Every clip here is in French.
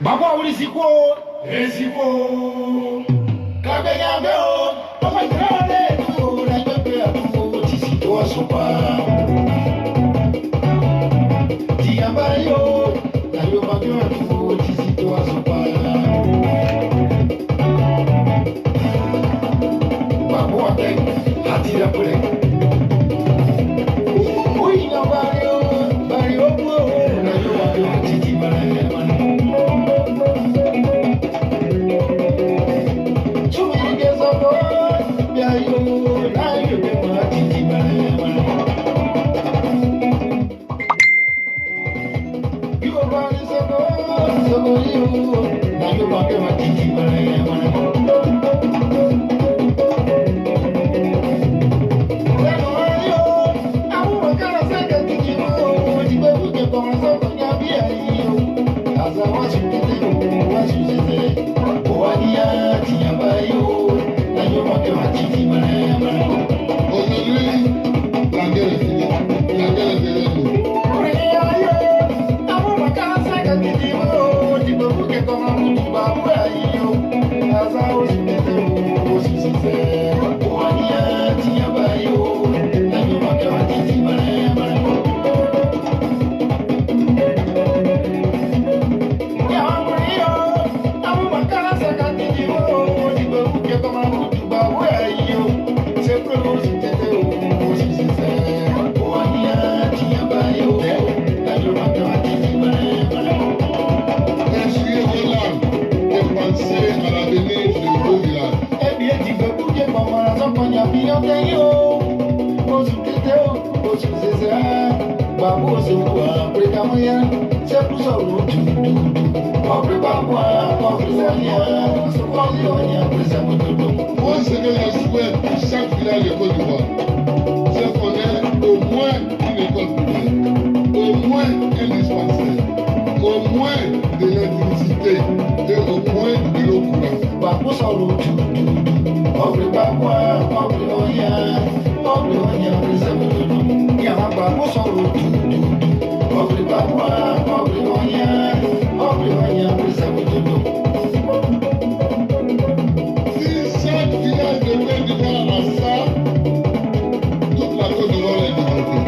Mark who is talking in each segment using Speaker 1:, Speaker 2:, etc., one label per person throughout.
Speaker 1: Baba ulisiko, esiko, kabeyambeo, papa grande, tu na pepe atu, tisito asopa. Diambayo, na yo bagyo atu, tisito asopa. Babo ate, hati la pole. Ui na barrio, na yo bagyo titi mane.
Speaker 2: Moi, ce que je souhaite pour chaque village de Côte d'Ivoire, c'est qu'on ait au moins une école privée, au moins un dispensaire, au moins de l'électricité et au moins de l'eau courante. Si chaque village de Côte d'Ivoire a ça, toute la Côte d'Ivoire est développée.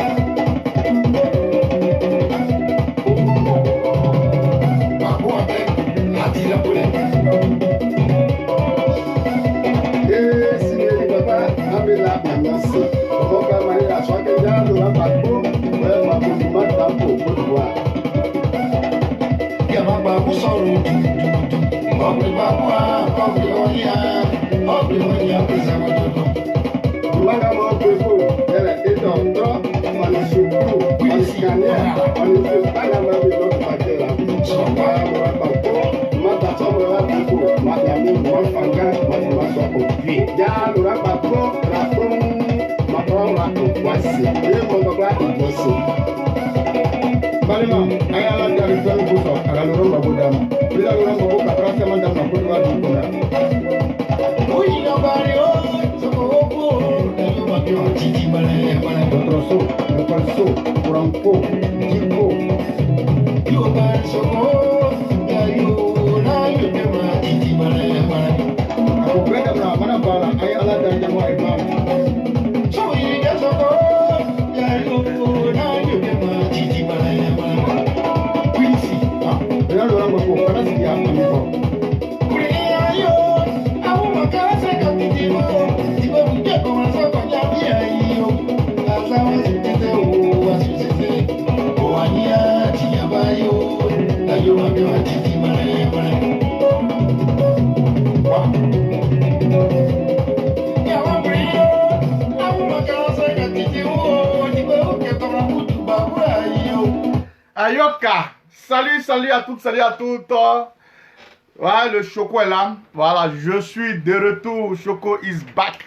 Speaker 3: Ayoka, salut à toutes, salut à toutes. Voilà, le Choco est là. Voilà, je suis de retour. Choco is back.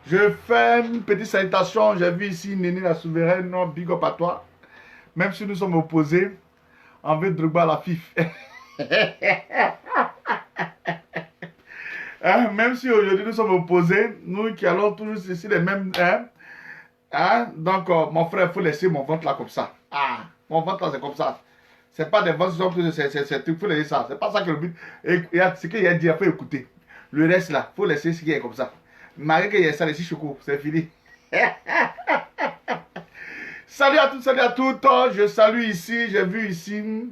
Speaker 3: Je fais une petite salutation. J'ai vu ici Néné la souveraine. Non, big up à toi. Même si nous sommes opposés, envers Drogba la FIF. Même si aujourd'hui nous sommes opposés, nous qui allons toujours ici les mêmes, Hein? Donc, mon frère, il faut laisser mon ventre là comme ça. Ah, mon ventre là, c'est comme ça. C'est pas des ventres, il faut laisser ça. C'est pas ça que le but. Et ce qu'il y a dit, il faut écouter. Le reste là, il faut laisser ce qui est comme ça. Malgré qu'il y ait ça, les choco, c'est fini. Salut à tous, salut à toutes. Je salue ici, j'ai vu ici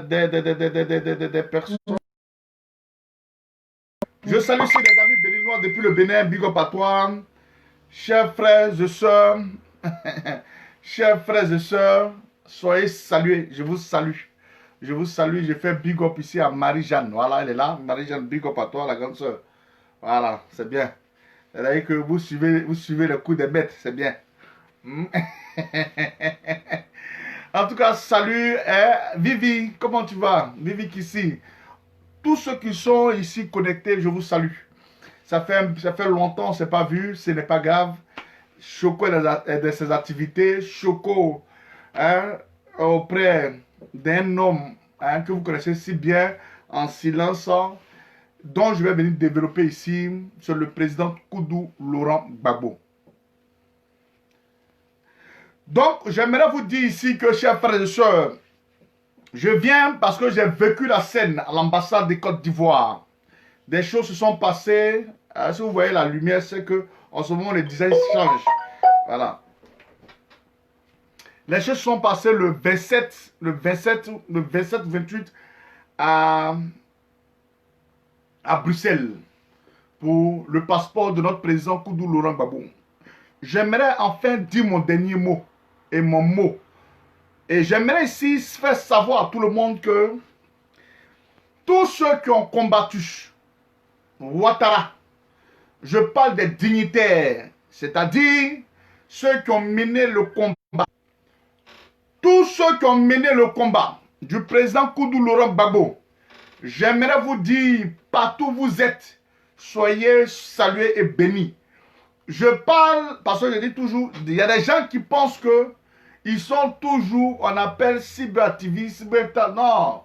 Speaker 3: des personnes. Je salue ici des amis béninois depuis le Bénin, big up à toi. Chers frères et sœurs, chers frères et sœurs, soyez salués, je vous salue. Je vous salue, je fais big up ici à Marie-Jeanne. Voilà, elle est là. Marie-Jeanne, big up à toi, la grande sœur. Voilà, c'est bien. C'est-à-dire que vous suivez le coup des bêtes, c'est bien. En tout cas, salut, Vivi, comment tu vas? Vivi ici. Tous ceux qui sont ici connectés, je vous salue. Ça fait longtemps, on ne s'est pas vu, ce n'est pas grave. Choco est de ses activités. Choco, hein, auprès d'un homme hein, que vous connaissez si bien, en silence, dont je vais venir développer ici, sur le président Koudou Laurent Gbagbo. Donc, j'aimerais vous dire ici que, chers frères et sœurs, je viens parce que j'ai vécu la scène à l'ambassade de Côte d'Ivoire. Des choses se sont passées. Si vous voyez la lumière, c'est que en ce moment, les designs changent. Voilà. Les choses se sont passées le 27-28 à Bruxelles pour le passeport de notre président Koudou Laurent Gbagbo. J'aimerais enfin dire mon dernier mot et mon mot. Et j'aimerais ici faire savoir à tout le monde que tous ceux qui ont combattu Ouattara, je parle des dignitaires, c'est-à-dire ceux qui ont mené le combat. Tous ceux qui ont mené le combat du président Koudou Laurent Gbagbo, j'aimerais vous dire, partout où vous êtes, soyez salués et bénis. Je parle, parce que je dis toujours, il y a des gens qui pensent que ils sont toujours, on appelle cyberactivistes, non,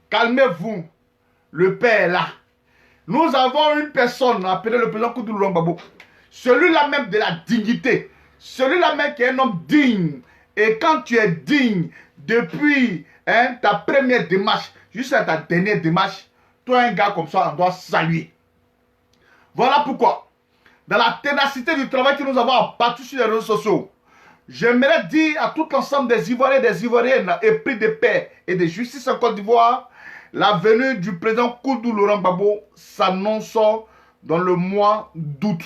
Speaker 3: calmez-vous, le Père est là. Nous avons une personne appelée le président Koudou Laurent Gbagbo, celui-là même de la dignité, celui-là même qui est un homme digne. Et quand tu es digne, depuis ta première démarche jusqu'à ta dernière démarche, toi un gars comme ça, on doit saluer. Voilà pourquoi, dans la ténacité du travail que nous avons abattu sur les réseaux sociaux, j'aimerais dire à tout l'ensemble des Ivoiriens et des Ivoiriennes épris de paix et de justice en Côte d'Ivoire, la venue du président Koudou Laurent Gbagbo s'annonce dans le mois d'août.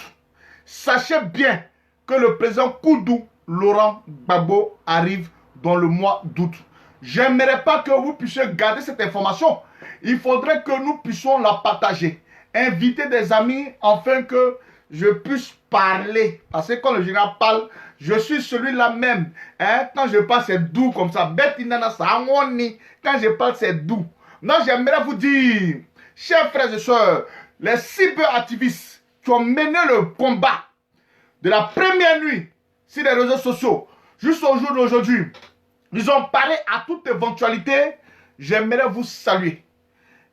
Speaker 3: Sachez bien que le président Koudou Laurent Gbagbo arrive dans le mois d'août. J'aimerais pas que vous puissiez garder cette information. Il faudrait que nous puissions la partager. Inviter des amis afin que je puisse parler. Parce que quand le général parle, je suis celui-là même. Hein? Quand je parle, c'est doux comme ça. Quand je parle, c'est doux. Non, j'aimerais vous dire, chers frères et sœurs, les cyberactivistes qui ont mené le combat de la première nuit sur les réseaux sociaux jusqu'au jour d'aujourd'hui, ils ont parlé à toute éventualité. J'aimerais vous saluer.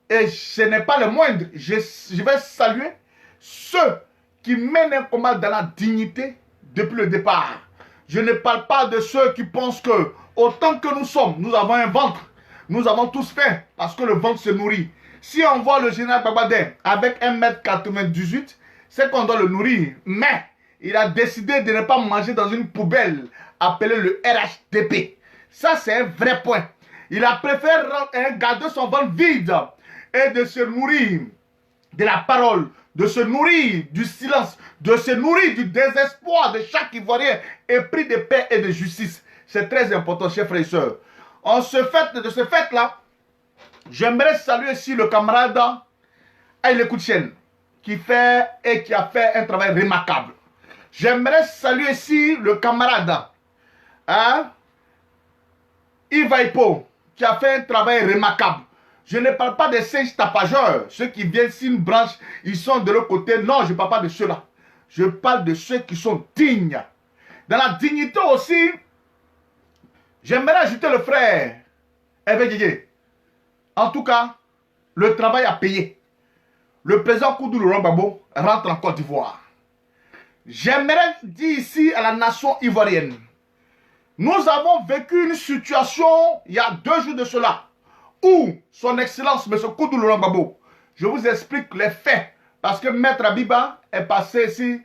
Speaker 3: Et ce n'est pas le moindre. Je vais saluer ceux qui mènent un combat dans la dignité depuis le départ. Je ne parle pas de ceux qui pensent que, autant que nous sommes, nous avons un ventre. Nous avons tous faim parce que le ventre se nourrit. Si on voit le général Babadin avec 1,98 m, c'est qu'on doit le nourrir. Mais il a décidé de ne pas manger dans une poubelle appelée le RHDP. Ça, c'est un vrai point. Il a préféré garder son ventre vide et de se nourrir de la parole, de se nourrir du silence, de se nourrir du désespoir de chaque Ivoirien épris de paix et de justice. C'est très important, chers frères et sœurs. De ce fait-là, j'aimerais saluer ici le camarade Aïle Koutchen qui a fait un travail remarquable. J'aimerais saluer ici le camarade Yves Aipo qui a fait un travail remarquable. Je ne parle pas des singes tapageurs, ceux qui viennent sur une branche, ils sont de l'autre côté. Non, je ne parle pas de ceux-là. Je parle de ceux qui sont dignes. Dans la dignité aussi, j'aimerais ajouter le frère Hervé Didier. En tout cas, le travail a payé. Le président Koudou Laurent Gbagbo rentre en Côte d'Ivoire. j'aimerais dire ici à la nation ivoirienne, nous avons vécu une situation il y a 2 jours de cela, où son excellence, M. Koudou Laurent Gbagbo, je vous explique les faits, parce que Maître Abiba est passé ici,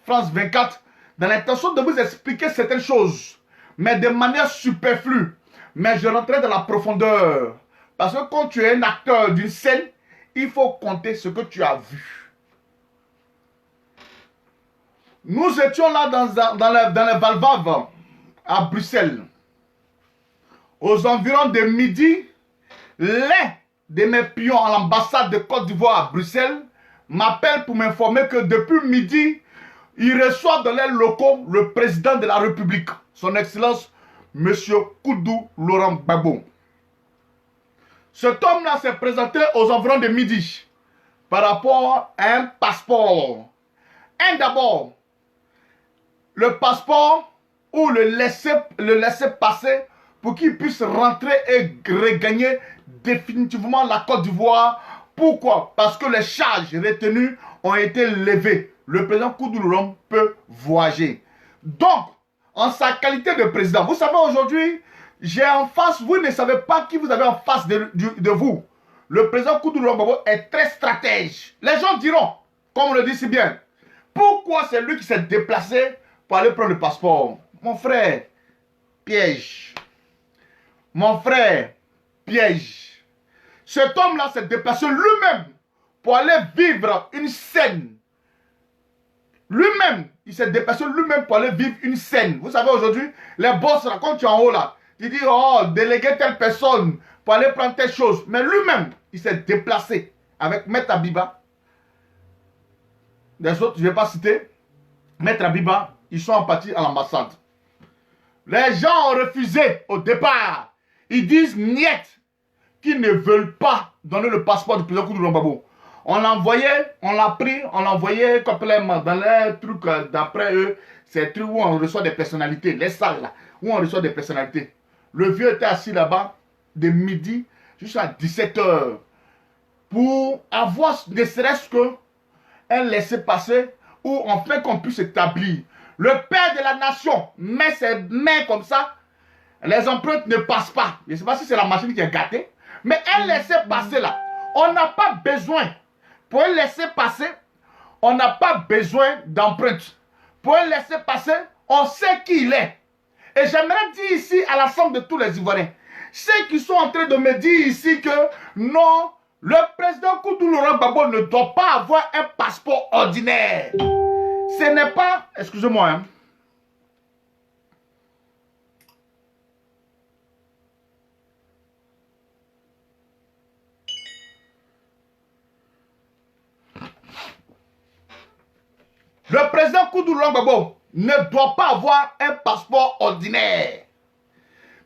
Speaker 3: France 24, dans l'intention de vous expliquer certaines choses, mais de manière superflue. Mais je rentrerai dans la profondeur. Parce que quand tu es un acteur d'une scène, il faut compter ce que tu as vu. Nous étions là dans le Valvave, à Bruxelles. Aux environs de midi, l'un de mes pions à l'ambassade de Côte d'Ivoire à Bruxelles m'appelle pour m'informer que depuis midi, il reçoit dans les locaux le président de la République, son Excellence, M. Koudou Laurent Gbagbo. Cet homme-là s'est présenté aux environs de midi par rapport à un passeport. D'abord, le passeport ou le laisser passer pour qu'il puisse rentrer et regagner définitivement la Côte d'Ivoire. Pourquoi? Parce que les charges retenues ont été levées. Le président Koudou Laurent peut voyager. Donc, en sa qualité de président, vous savez aujourd'hui, j'ai en face, vous ne savez pas qui vous avez en face de vous. Le président Koudou Laurent Gbagbo est très stratège. Les gens diront, comme on le dit si bien, pourquoi c'est lui qui s'est déplacé pour aller prendre le passeport? Mon frère, piège. Mon frère, piège. Cet homme-là s'est déplacé lui-même pour aller vivre une scène. Lui-même, il s'est déplacé lui-même pour aller vivre une scène. Vous savez aujourd'hui, les boss là, quand tu es en haut là, tu dis, oh, déléguer telle personne pour aller prendre telle chose. Mais lui-même, il s'est déplacé avec Maître Abiba. Les autres, je ne vais pas citer. Maître Abiba, ils sont partis à l'ambassade. Les gens ont refusé au départ. Ils disent niet, qu'ils ne veulent pas donner le passeport du président Koudou Laurent Gbagbo. On l'a envoyé, on l'a pris, on l'a envoyé complètement dans les trucs d'après eux, ces trucs où on reçoit des personnalités, les salles là, où on reçoit des personnalités. Le vieux était assis là-bas de midi jusqu'à 17 h pour avoir ne serait-ce que un laissez-passer où enfin qu'on puisse établir. Le père de la nation met ses mains comme ça, les empreintes ne passent pas. Je ne sais pas si c'est la machine qui est gâtée, mais un laissez-passer là, on n'a pas besoin. Pour un laisser-passer, on n'a pas besoin d'empreinte. Pour un laisser-passer, on sait qui il est. Et j'aimerais dire ici à l'ensemble de tous les Ivoiriens, ceux qui sont en train de me dire ici que non, le président Koudou Laurent Gbagbo ne doit pas avoir un passeport ordinaire. Ce n'est pas, excusez-moi, hein. Le président Koudou Laurent Gbagbo ne doit pas avoir un passeport ordinaire.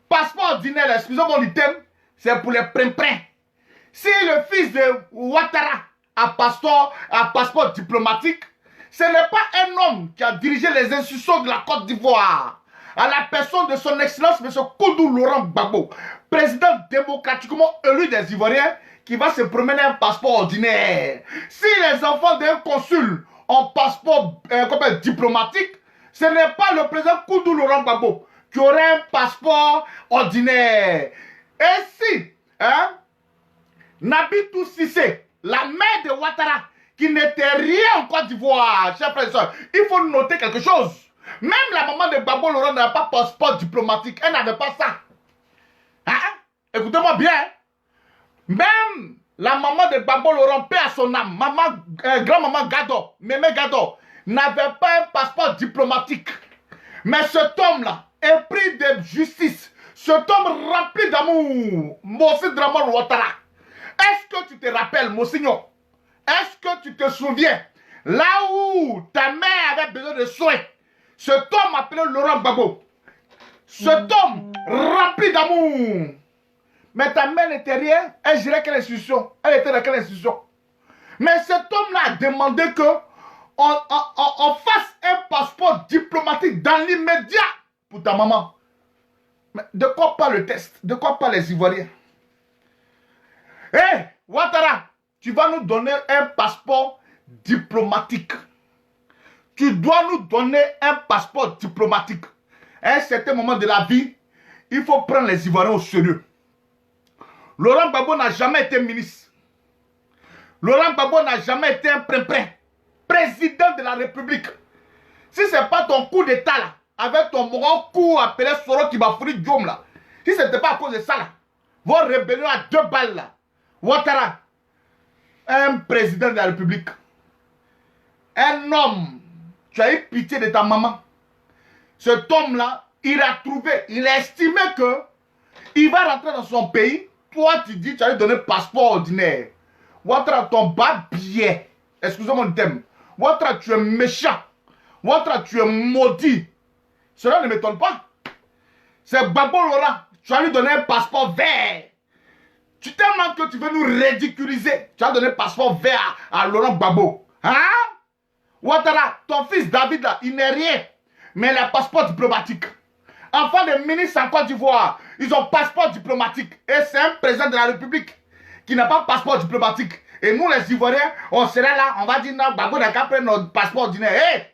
Speaker 3: Passeport ordinaire, excusez-moi du thème, c'est pour les prin-prin. Si le fils de Ouattara a passeport diplomatique, ce n'est pas un homme qui a dirigé les institutions de la Côte d'Ivoire. À la personne de son excellence, M. Koudou Laurent Gbagbo, président démocratiquement élu des Ivoiriens, qui va se promener un passeport ordinaire. Si les enfants d'un consul ont passeport diplomatique, ce n'est pas le président Koudou Laurent Gbagbo qui aurait un passeport ordinaire. Et si, Nabitou Cissé, la mère de Ouattara, qui n'était rien en Côte d'Ivoire, chers frères et sœurs, il faut noter quelque chose. Même la maman de Gbagbo Laurent n'avait pas passeport diplomatique, elle n'avait pas ça. Écoutez-moi bien. Même la maman de Gbagbo Laurent, paix à son âme, grand-maman Gado, Mémé Gado, n'avait pas un passeport diplomatique. Mais cet homme-là est pris de justice. Cet homme rempli d'amour, Mossi Dramane Ouattara. Est-ce que tu te rappelles, Mossignon? Est-ce que tu te souviens, là où ta mère avait besoin de soins, cet homme appelé Laurent Gbagbo, cet homme rempli d'amour. Mais ta mère n'était rien, elle gérait quelle institution? Elle était dans quelle institution? Mais cet homme-là a demandé que on fasse un passeport diplomatique dans l'immédiat pour ta maman. Mais de quoi parle le test? De quoi parlent les Ivoiriens? Hé, Ouattara, tu vas nous donner un passeport diplomatique. tu dois nous donner un passeport diplomatique. À un certain moment de la vie, il faut prendre les Ivoiriens au sérieux. Laurent Gbagbo n'a jamais été ministre. Laurent Gbagbo n'a jamais été un président de la République. Si ce n'est pas ton coup d'état là, avec ton grand coup appelé Soro Kibafuri Diom là, si ce n'était pas à cause de ça là, vos rébellions à 2 balles là, Ouattara, un président de la République, un homme, tu as eu pitié de ta maman. Cet homme là, il a trouvé, il a estimé que il va rentrer dans son pays. Toi tu dis, tu as lui donné passeport ordinaire. Ouattara, ton bas billet, excusez-moi le thème. Ouattara, tu es méchant. Ouattara, tu es maudit. Cela ne m'étonne pas. C'est Gbagbo Laurent. Tu as lui donné un passeport vert. Tu tellement que tu veux nous ridiculiser. Tu as donné un passeport vert à Laurent Gbagbo. Hein? Ouattara, ton fils David là, il n'est rien. Mais il a un passeport diplomatique. Enfants de ministres en Côte d'Ivoire, ils ont passeport diplomatique. Et c'est un président de la République qui n'a pas de passeport diplomatique. Et nous les Ivoiriens, on serait là, on va dire non, Gbagbo n'a qu'à prendre notre passeport ordinaire.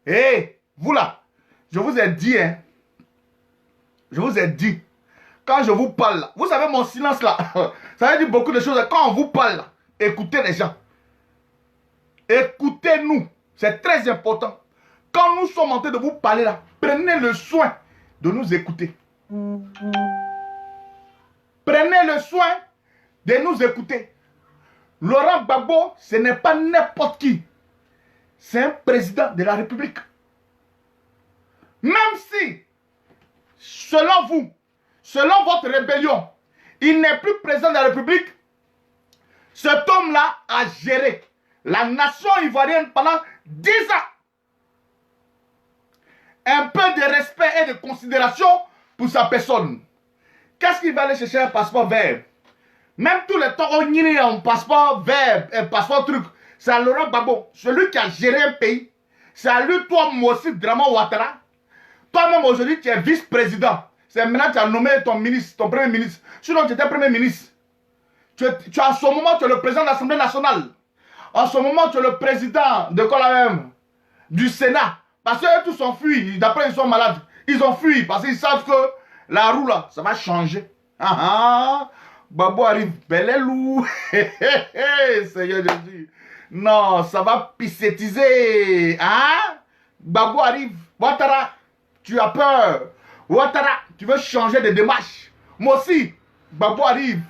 Speaker 3: Hé, vous là, je vous ai dit, hein. Je vous ai dit. Quand je vous parle là, vous savez mon silence là, ça veut dire beaucoup de choses. Quand on vous parle là, écoutez les gens. Écoutez-nous. C'est très important. Quand nous sommes en train de vous parler là, prenez le soin de nous écouter. Prenez le soin de nous écouter. Laurent Gbagbo, ce n'est pas n'importe qui. C'est un président de la République. Même si, selon vous, selon votre rébellion, il n'est plus président de la République, cet homme-là a géré la nation ivoirienne pendant 10 ans. Un peu de respect et de considération pour sa personne. Qu'est-ce qu'il va aller chercher un passeport vert? Même tous les temps, on y a un passeport vert, un passeport truc. C'est à Laurent Gbagbo, celui qui a géré un pays. C'est à lui, toi, moi aussi, Draman Ouattara. Toi-même, aujourd'hui, tu es vice-président. C'est maintenant que tu as nommé ton ministre, ton premier ministre. Sinon, tu étais premier ministre. En ce moment, tu es le président de l'Assemblée nationale. En ce moment, tu es le président de quoi là même? Du Sénat. Parce qu'eux tous ont fui. D'après, ils sont malades. Ils ont fui parce qu'ils savent que la roue là, ça va changer. Ah ah. Gbagbo arrive, bel loup. Seigneur Jésus. Non, ça va pissétiser. Hein? Gbagbo arrive. Ouattara, tu as peur. Ouattara, tu veux changer de démarche. Moi aussi, Gbagbo arrive.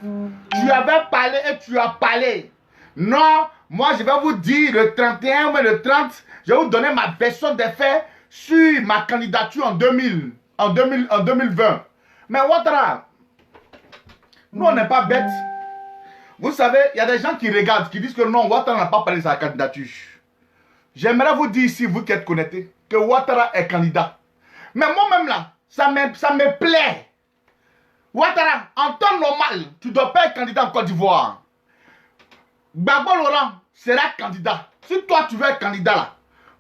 Speaker 3: Tu avais parlé et tu as parlé. Non, moi je vais vous dire le 31 ou le 30, je vais vous donner ma version des faits sur ma candidature en 2020. Mais Ouattara, nous on n'est pas bêtes. Vous savez, il y a des gens qui regardent, qui disent que non, Ouattara n'a pas parlé de sa candidature. J'aimerais vous dire ici, vous qui êtes connectés, que Ouattara est candidat. Mais moi-même là, ça me plaît. Ouattara, en temps normal, tu ne dois pas être candidat en Côte d'Ivoire. Gbagbo Laurent sera candidat. Si toi tu veux être candidat là,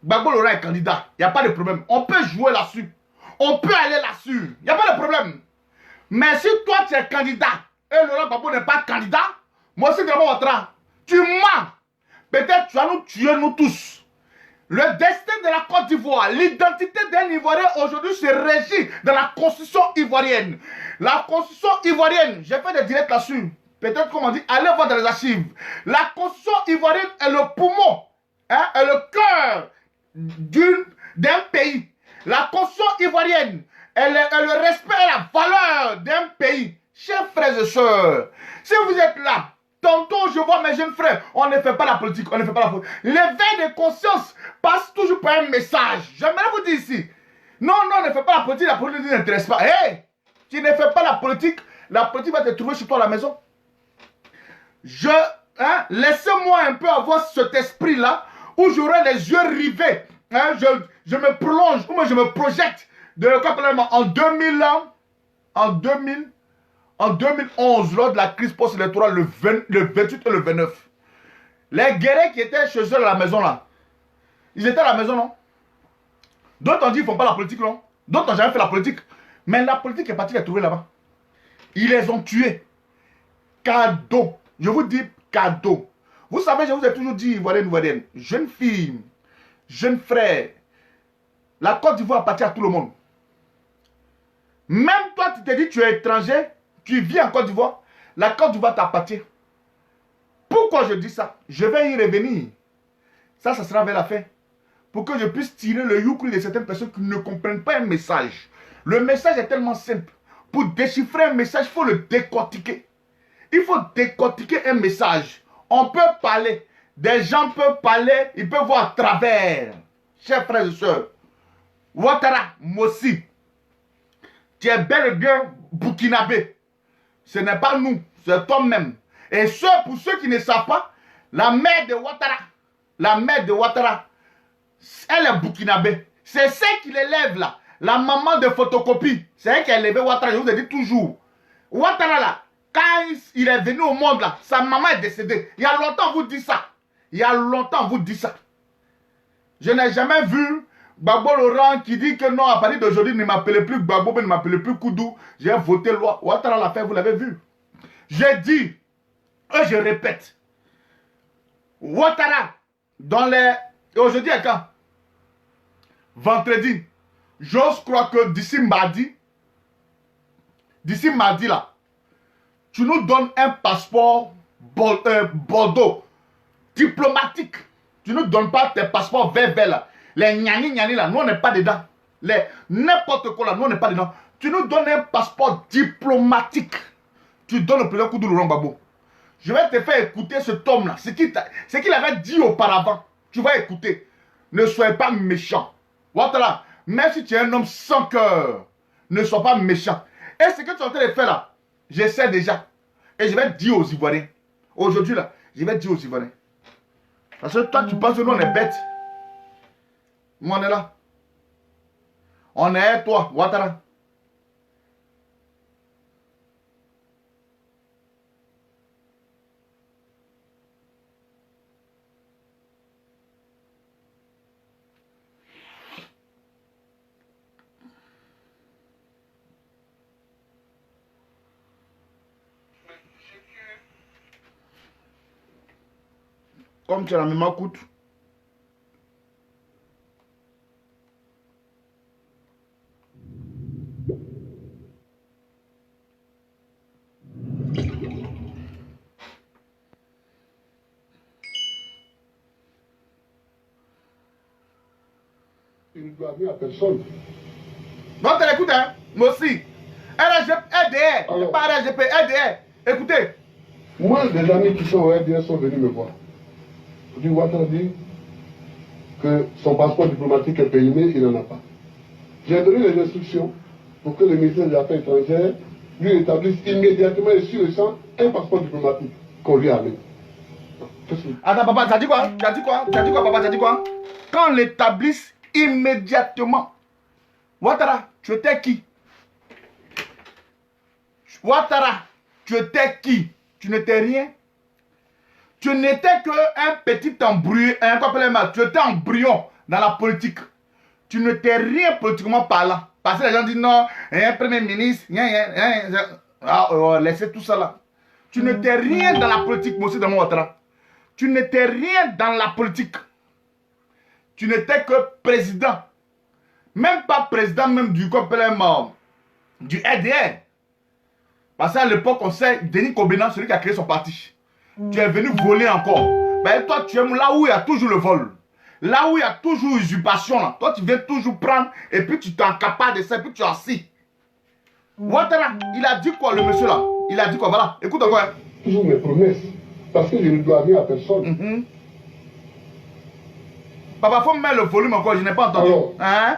Speaker 3: Gbagbo Laurent est candidat. Il n'y a pas de problème. On peut jouer là-dessus. On peut aller là-dessus. Il n'y a pas de problème. Mais si toi tu es candidat et Laurent Gbagbo n'est pas candidat, moi aussi Draman Ouattara, tu mens. Peut-être tu vas nous tuer nous tous. Le destin de la Côte d'Ivoire, l'identité d'un Ivoirien aujourd'hui se régit dans la constitution ivoirienne. La constitution ivoirienne, j'ai fait des directs là-dessus. Peut-être comme on dit, allez voir dans les archives. La constitution ivoirienne est le poumon, hein, est le cœur d'un pays. La constitution ivoirienne est le respect et la valeur d'un pays. Chers frères et sœurs, si vous êtes là, tantôt je vois mes jeunes frères, on ne fait pas la politique, on ne fait pas la politique. L'éveil de conscience passe toujours par un message. J'aimerais vous dire ici, non, ne fais pas la politique ne t'intéresse pas. Hé, tu ne fais pas la politique va te trouver chez toi à la maison. Laissez-moi un peu avoir cet esprit-là où j'aurai les yeux rivés. Hein, je me prolonge, ou je me projette de en 2011, lors de la crise post-électorale, le 28 et le 29. Les guerriers qui étaient chez eux à la maison là, ils étaient à la maison, non? D'autres ont dit qu'ils ne font pas la politique, non? D'autres n'ont jamais fait la politique. Mais la politique est partie les trouver là-bas. Ils les ont tués. Cadeau. Je vous dis cadeau. Vous savez, je vous ai toujours dit, Ivoirienne, jeune fille, jeune frère, La Côte d'Ivoire appartient à tout le monde. Même toi, tu te dis tu es étranger, tu vis en Côte d'Ivoire, la Côte d'Ivoire t'appartient. Pourquoi je dis ça? Je vais y revenir. Ça sera vers la fin. Pour que je puisse tirer le youkli de certaines personnes qui ne comprennent pas un message. Le message est tellement simple. Pour déchiffrer un message, il faut le décortiquer. Il faut décortiquer un message. On peut parler. Des gens peuvent parler, ils peuvent voir à travers. Chers frères et sœurs, Ouattara, Mossi, tu es bel et bien burkinabé. Ce n'est pas nous, c'est toi-même. Et pour ceux qui ne savent pas, la mère de Ouattara, elle est burkinabé. C'est celle qui l'élève là. La maman de photocopie, c'est elle qui a élevé Ouattara. Je vous ai dit toujours. Ouattara là, quand il est venu au monde là, sa maman est décédée. Il y a longtemps, on vous dit ça. Il y a longtemps, on vous dit ça. Je n'ai jamais vu Gbagbo Laurent qui dit que non, à partir d'aujourd'hui, ne m'appelez plus Gbagbo, mais ne m'appelez plus Koudou. J'ai voté loi. Ouattara l'a fait, vous l'avez vu. J'ai dit, et je répète, Ouattara, dans les... Aujourd'hui, à quand? Vendredi. J'ose croire que d'ici mardi là, tu nous donnes un passeport Bordeaux, diplomatique. Tu ne nous donnes pas tes passeports vert là. Les gnani là, nous on n'est pas dedans. Les n'importe quoi là, nous on n'est pas dedans. Tu nous donnes un passeport diplomatique. Tu donnes le président Koudou Laurent Gbagbo. Je vais te faire écouter cet homme là. Ce qu'il avait dit auparavant. Tu vas écouter. Ne soyez pas méchant. Voilà. Même si tu es un homme sans cœur, ne sois pas méchant. Et ce que tu es en train de faire là, je sais déjà. Et je vais dire aux Ivoiriens. Aujourd'hui là, je vais dire aux Ivoiriens. Parce que toi, tu penses que nous, on est bêtes. Nous, on est là. On est toi, Ouattara. Comme tu as la mémoire coûte.
Speaker 2: Il ne doit rien à personne.
Speaker 3: Non, tu l'écoutes, hein? Moi aussi. RGP, RDR. Pas RGP, RDR. Écoutez.
Speaker 2: Moi, des amis qui sont au RDR sont venus me voir. Je dis, Ouattara dit que son passeport diplomatique est périmé, il n'en a pas. J'ai donné les instructions pour que le ministère des Affaires étrangères lui établisse immédiatement et sur le champ un passeport diplomatique qu'on lui a amené.
Speaker 3: Attends, papa, t'as dit quoi? T'as dit quoi? T'as dit quoi, papa? T'as dit quoi? Qu'on l'établisse immédiatement. Ouattara, tu étais qui? Ouattara, tu étais qui? Tu n'étais rien. Tu n'étais qu'un petit embryon, tu étais embryon dans la politique. Tu n'étais rien politiquement parlant. Parce que les gens disent non, un premier ministre, laissez tout ça là. Tu n'étais rien dans la politique, moi aussi dans mon Ouattara. Tu n'étais rien dans la politique. Tu n'étais que président. Même pas président même du RDR. Parce qu'à l'époque, on sait, Denis Kobena, celui qui a créé son parti. Tu es venu voler encore. Ben toi, tu es là où il y a toujours le vol. Là où il y a toujours usurpation. Là. Toi, tu viens toujours prendre et puis tu t'encapares de ça et puis tu es assis. Ouattara, il a dit quoi le monsieur là? Il a dit quoi? Voilà, écoute encore.
Speaker 2: Toujours mes promesses. Parce que je ne dois rien à personne.
Speaker 3: Papa, faut me mettre le volume encore, je n'ai pas entendu.
Speaker 2: Alors,
Speaker 3: hein?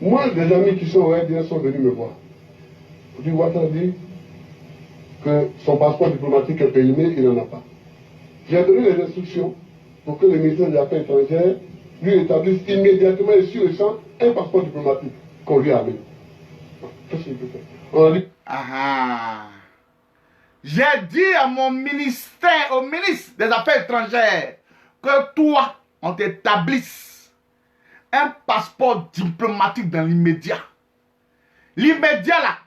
Speaker 2: Moi, des amis qui sont au RDR sont venus me voir. Je dis, Ouattara dit que son passeport diplomatique est périmé, il n'en a pas. J'ai donné les instructions pour que le ministère des Affaires étrangères lui établisse immédiatement et sur le champ un passeport diplomatique qu'on lui a amené. Qu'est-ce qu'il peut faire? On a dit...
Speaker 3: J'ai dit à mon ministère, au ministre des Affaires étrangères, que toi, on t'établisse un passeport diplomatique dans l'immédiat. L'immédiat là,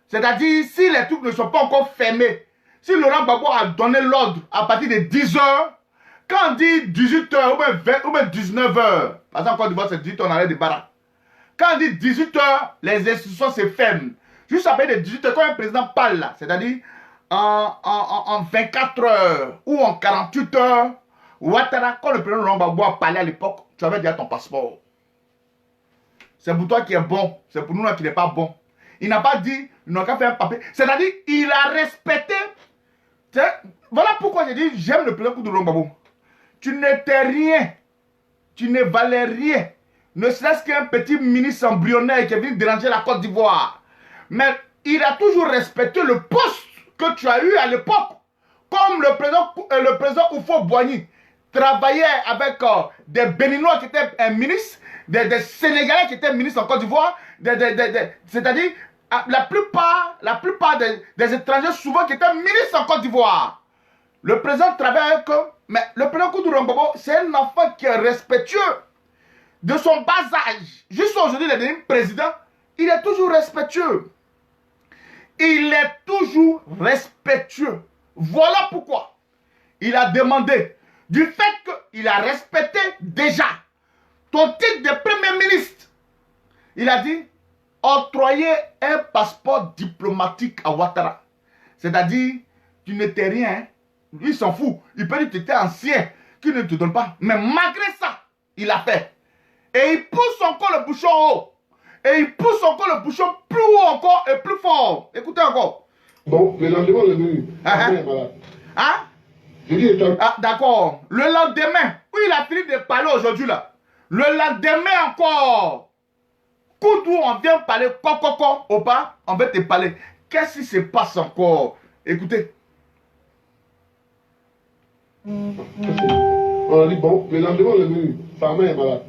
Speaker 3: c'est-à-dire si les trucs ne sont pas encore fermés, si Laurent Gbagbo a donné l'ordre à partir de 10 h, quand on dit 18 h ou bien 19 h, Parce qu'en Côte d'Ivoire, c'est 18 h, on arrête de bara. Quand on dit 18 h, les institutions se ferment. Juste après les 18 h, quand un président parle là, c'est-à-dire en 24 heures ou en 48 heures, Ouattara, quand le président Laurent Gbagbo a parlé à l'époque, tu avais déjà ton passeport. C'est pour toi qui est bon, c'est pour nous là qui n'est pas bon. Il n'a pas dit, il n'a qu'à faire un papier. C'est-à-dire, il a respecté. Voilà pourquoi j'ai dit, j'aime le président Laurent Gbagbo. Tu n'étais rien. Tu ne valais rien. Ne serait-ce qu'un petit ministre embryonnaire qui est venu déranger la Côte d'Ivoire. Mais il a toujours respecté le poste que tu as eu à l'époque. Comme le président Houphouët-Boigny travaillait avec des Béninois qui étaient ministres, des Sénégalais qui étaient ministres en Côte d'Ivoire, c'est-à-dire la plupart des étrangers souvent qui étaient ministres en Côte d'Ivoire. Le président travaille avec eux, mais le président Laurent Gbagbo, c'est un enfant qui est respectueux de son bas âge. Juste aujourd'hui, il est devenu président, il est toujours respectueux. Il est toujours respectueux. Voilà pourquoi il a demandé, du fait qu'il a respecté déjà ton titre de Premier ministre, il a dit octroyer un passeport diplomatique à Ouattara. C'est-à-dire, tu n'étais rien, hein? Il s'en fout. Il peut dire que tu étais ancien, qu'il ne te donne pas. Mais malgré ça, il a fait. Et il pousse encore le bouchon haut. Et il pousse encore le bouchon plus haut encore et plus fort. Écoutez encore.
Speaker 2: Bon, le lendemain, on est venu.
Speaker 3: Hein? Ah, d'accord. Le lendemain, où il a fini de parler aujourd'hui là. Le lendemain encore. Koudou, on vient parler coco, au pas, on va te parler. Qu'est-ce qui se passe encore? Écoutez.
Speaker 2: On a dit, bon, le lendemain, on est venu. Sa mère est malade.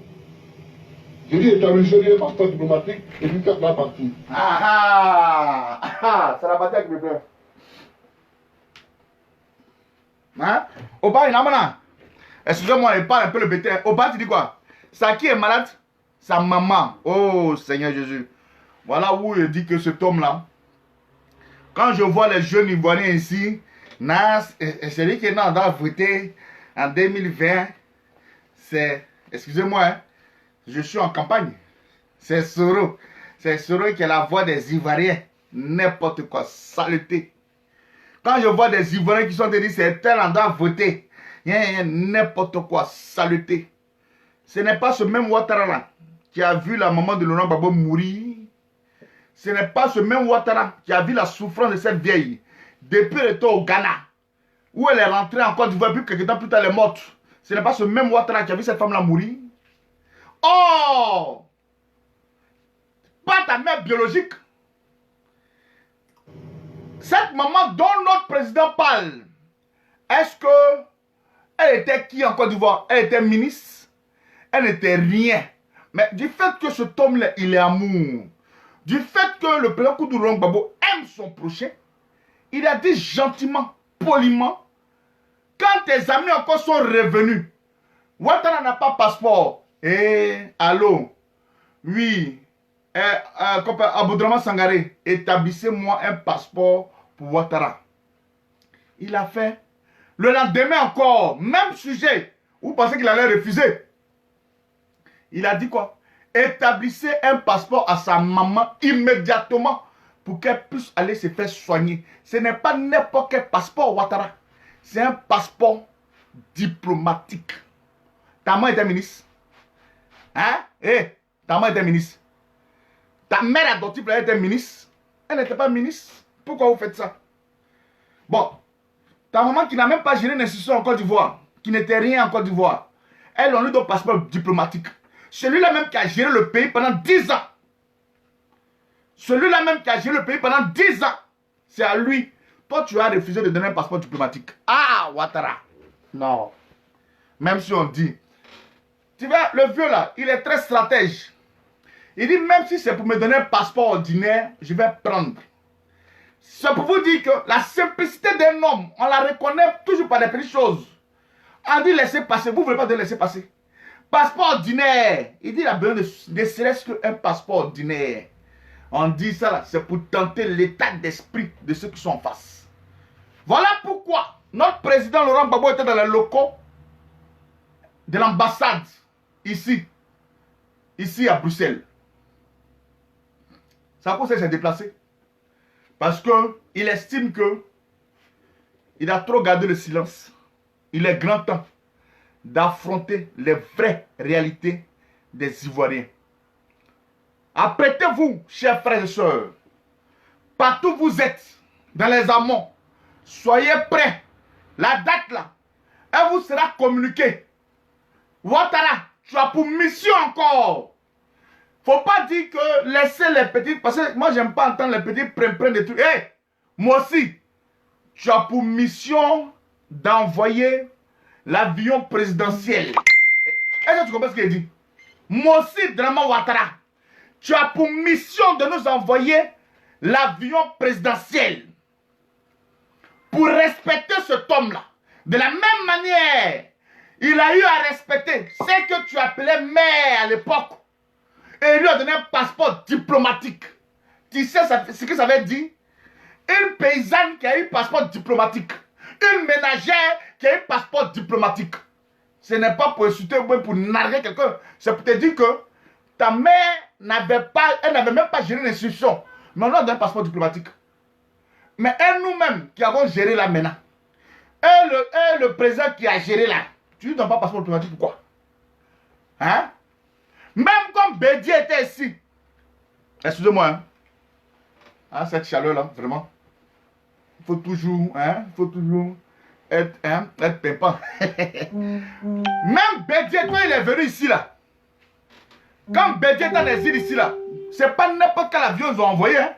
Speaker 2: J'ai dit, établissez un passeport diplomatique et puis faites la partie.
Speaker 3: C'est la bataille qui me plaît. Hein? Oba, il a excusez-moi, il parle un peu le bétail. Oba, tu dis quoi? Ça qui est malade? Sa maman. Oh, Seigneur Jésus. Voilà où il dit que cet homme-là, quand je vois les jeunes Ivoiriens ici, c'est lui qui est dans voter en 2020. C'est, excusez-moi, hein, je suis en campagne. C'est Soro. C'est Soro qui est la voix des Ivoiriens. N'importe quoi, saleté. Quand je vois des Ivoiriens qui sont dit c'est tel endroit voter, n'importe quoi, saleté. Ce n'est pas ce même Ouattara là qui a vu la maman de Laurent Gbagbo mourir. Ce n'est pas ce même Ouattara qui a vu la souffrance de cette vieille depuis le temps au Ghana, où elle est rentrée en Côte d'Ivoire, puis quelques temps plus tard elle est morte. Ce n'est pas ce même Ouattara qui a vu cette femme là mourir. Oh! Pas ta mère biologique. Cette maman dont notre président parle, est-ce que elle était qui en Côte d'Ivoire? Elle était ministre? Elle n'était rien. Mais du fait que cet homme-là, il est amour, du fait que le président Laurent Gbagbo aime son prochain, il a dit gentiment, poliment, quand tes amis encore sont revenus, Ouattara n'a pas passeport. Allô? Oui. Aboudraman Sangaré, établissez-moi un passeport pour Ouattara. Il a fait. Le lendemain encore, même sujet. Vous pensez qu'il allait refuser? Il a dit quoi? Établissez un passeport à sa maman immédiatement pour qu'elle puisse aller se faire soigner. Ce n'est pas n'importe quel passeport, Ouattara. C'est un passeport diplomatique. Ta maman était ministre. Hein? Ta maman était ministre. Ta mère adoptive elle était ministre. Elle n'était pas ministre. Pourquoi vous faites ça? Bon. Ta maman qui n'a même pas géré une institution en Côte d'Ivoire, qui n'était rien en Côte d'Ivoire, elle a eu un passeport diplomatique. Celui-là même qui a géré le pays pendant 10 ans. Celui-là même qui a géré le pays pendant 10 ans. C'est à lui. Toi, tu as refusé de donner un passeport diplomatique. Ah, Ouattara. Non. Même si on dit. Tu vois, le vieux là, il est très stratège. Il dit, même si c'est pour me donner un passeport ordinaire, je vais prendre. C'est pour vous dire que la simplicité d'un homme, on la reconnaît toujours par des petites choses. On dit laisser passer, vous ne voulez pas de laisser passer. Passeport ordinaire. Il dit, il a besoin de ne serait-ce qu'un passeport ordinaire. On dit ça là, c'est pour tenter l'état d'esprit de ceux qui sont en face. Voilà pourquoi notre président Laurent Gbagbo était dans les locaux de l'ambassade, ici. ici à Bruxelles. C'est à cause qu'il s'est déplacé. Parce qu'il estime que il a trop gardé le silence. Il est grand temps d'affronter les vraies réalités des Ivoiriens. Apprêtez-vous, chers frères et sœurs. Partout où vous êtes, dans les amont, soyez prêts. La date là, elle vous sera communiquée. Ouattara, tu as pour mission encore. Faut pas dire que laissez les petits, parce que moi j'aime pas entendre les petits prennent des trucs. Hey, moi aussi, tu as pour mission d'envoyer l'avion présidentiel. Est-ce que tu comprends ce qu'il dit? Moi aussi, Draman Ouattara, tu as pour mission de nous envoyer l'avion présidentiel. Pour respecter cet homme-là. De la même manière, il a eu à respecter ce que tu appelais maire à l'époque. Et il lui a donné un passeport diplomatique. Tu sais ce que ça veut dire? Une paysanne qui a eu passeport diplomatique. Une ménagère qui a eu passeport diplomatique. Ce n'est pas pour insulter ou pour narguer quelqu'un. C'est pour te dire que ta mère n'avait même pas géré l'institution. Mais on a donné un passeport diplomatique. Mais nous-mêmes qui avons géré là maintenant, et le président qui a géré là, tu ne donnes pas passeport diplomatique, pourquoi? Hein? Même comme Bédier était ici. Excusez-moi, hein? Ah, cette chaleur-là, vraiment. Il faut toujours être pimpant. Même Bédier, quand il est venu ici là, quand Bédier est dans les îles ici là, c'est pas n'importe quel avion ils ont envoyé, hein?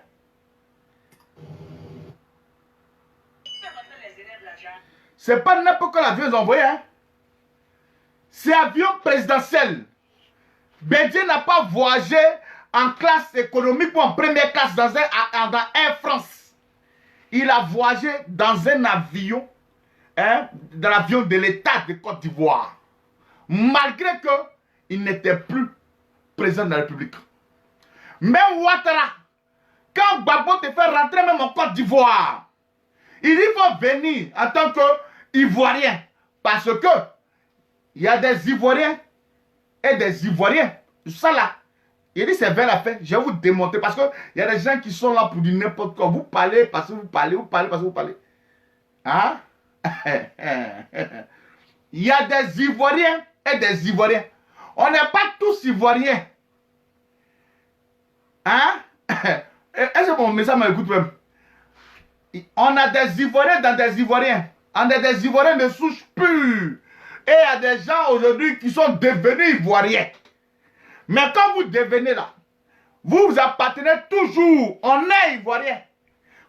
Speaker 3: C'est pas n'importe quel avion ils ont envoyé, hein? C'est avion présidentiel. Bédier n'a pas voyagé en classe économique ou en première classe dans Air France. Il a voyagé dans un avion, hein, dans l'avion de l'État de Côte d'Ivoire. Malgré qu'il n'était plus président de la République. Même Ouattara, quand Gbagbo te fait rentrer même en Côte d'Ivoire, il faut venir en tant qu'Ivoirien. Parce que il y a des Ivoiriens et des Ivoiriens. Ça là, il dit c'est vers la fin, je vais vous démontrer. Parce qu'il y a des gens qui sont là pour dire n'importe quoi. Vous parlez parce que vous parlez, vous parlez parce que vous parlez. Hein? Il y a des Ivoiriens et des Ivoiriens. On n'est pas tous Ivoiriens. Hein? Est-ce que mon message m'écoute même? On a des Ivoiriens dans des Ivoiriens. On a des Ivoiriens de souche pure. Et il y a des gens aujourd'hui qui sont devenus Ivoiriens. Mais quand vous devenez là, vous appartenez toujours. On est Ivoirien.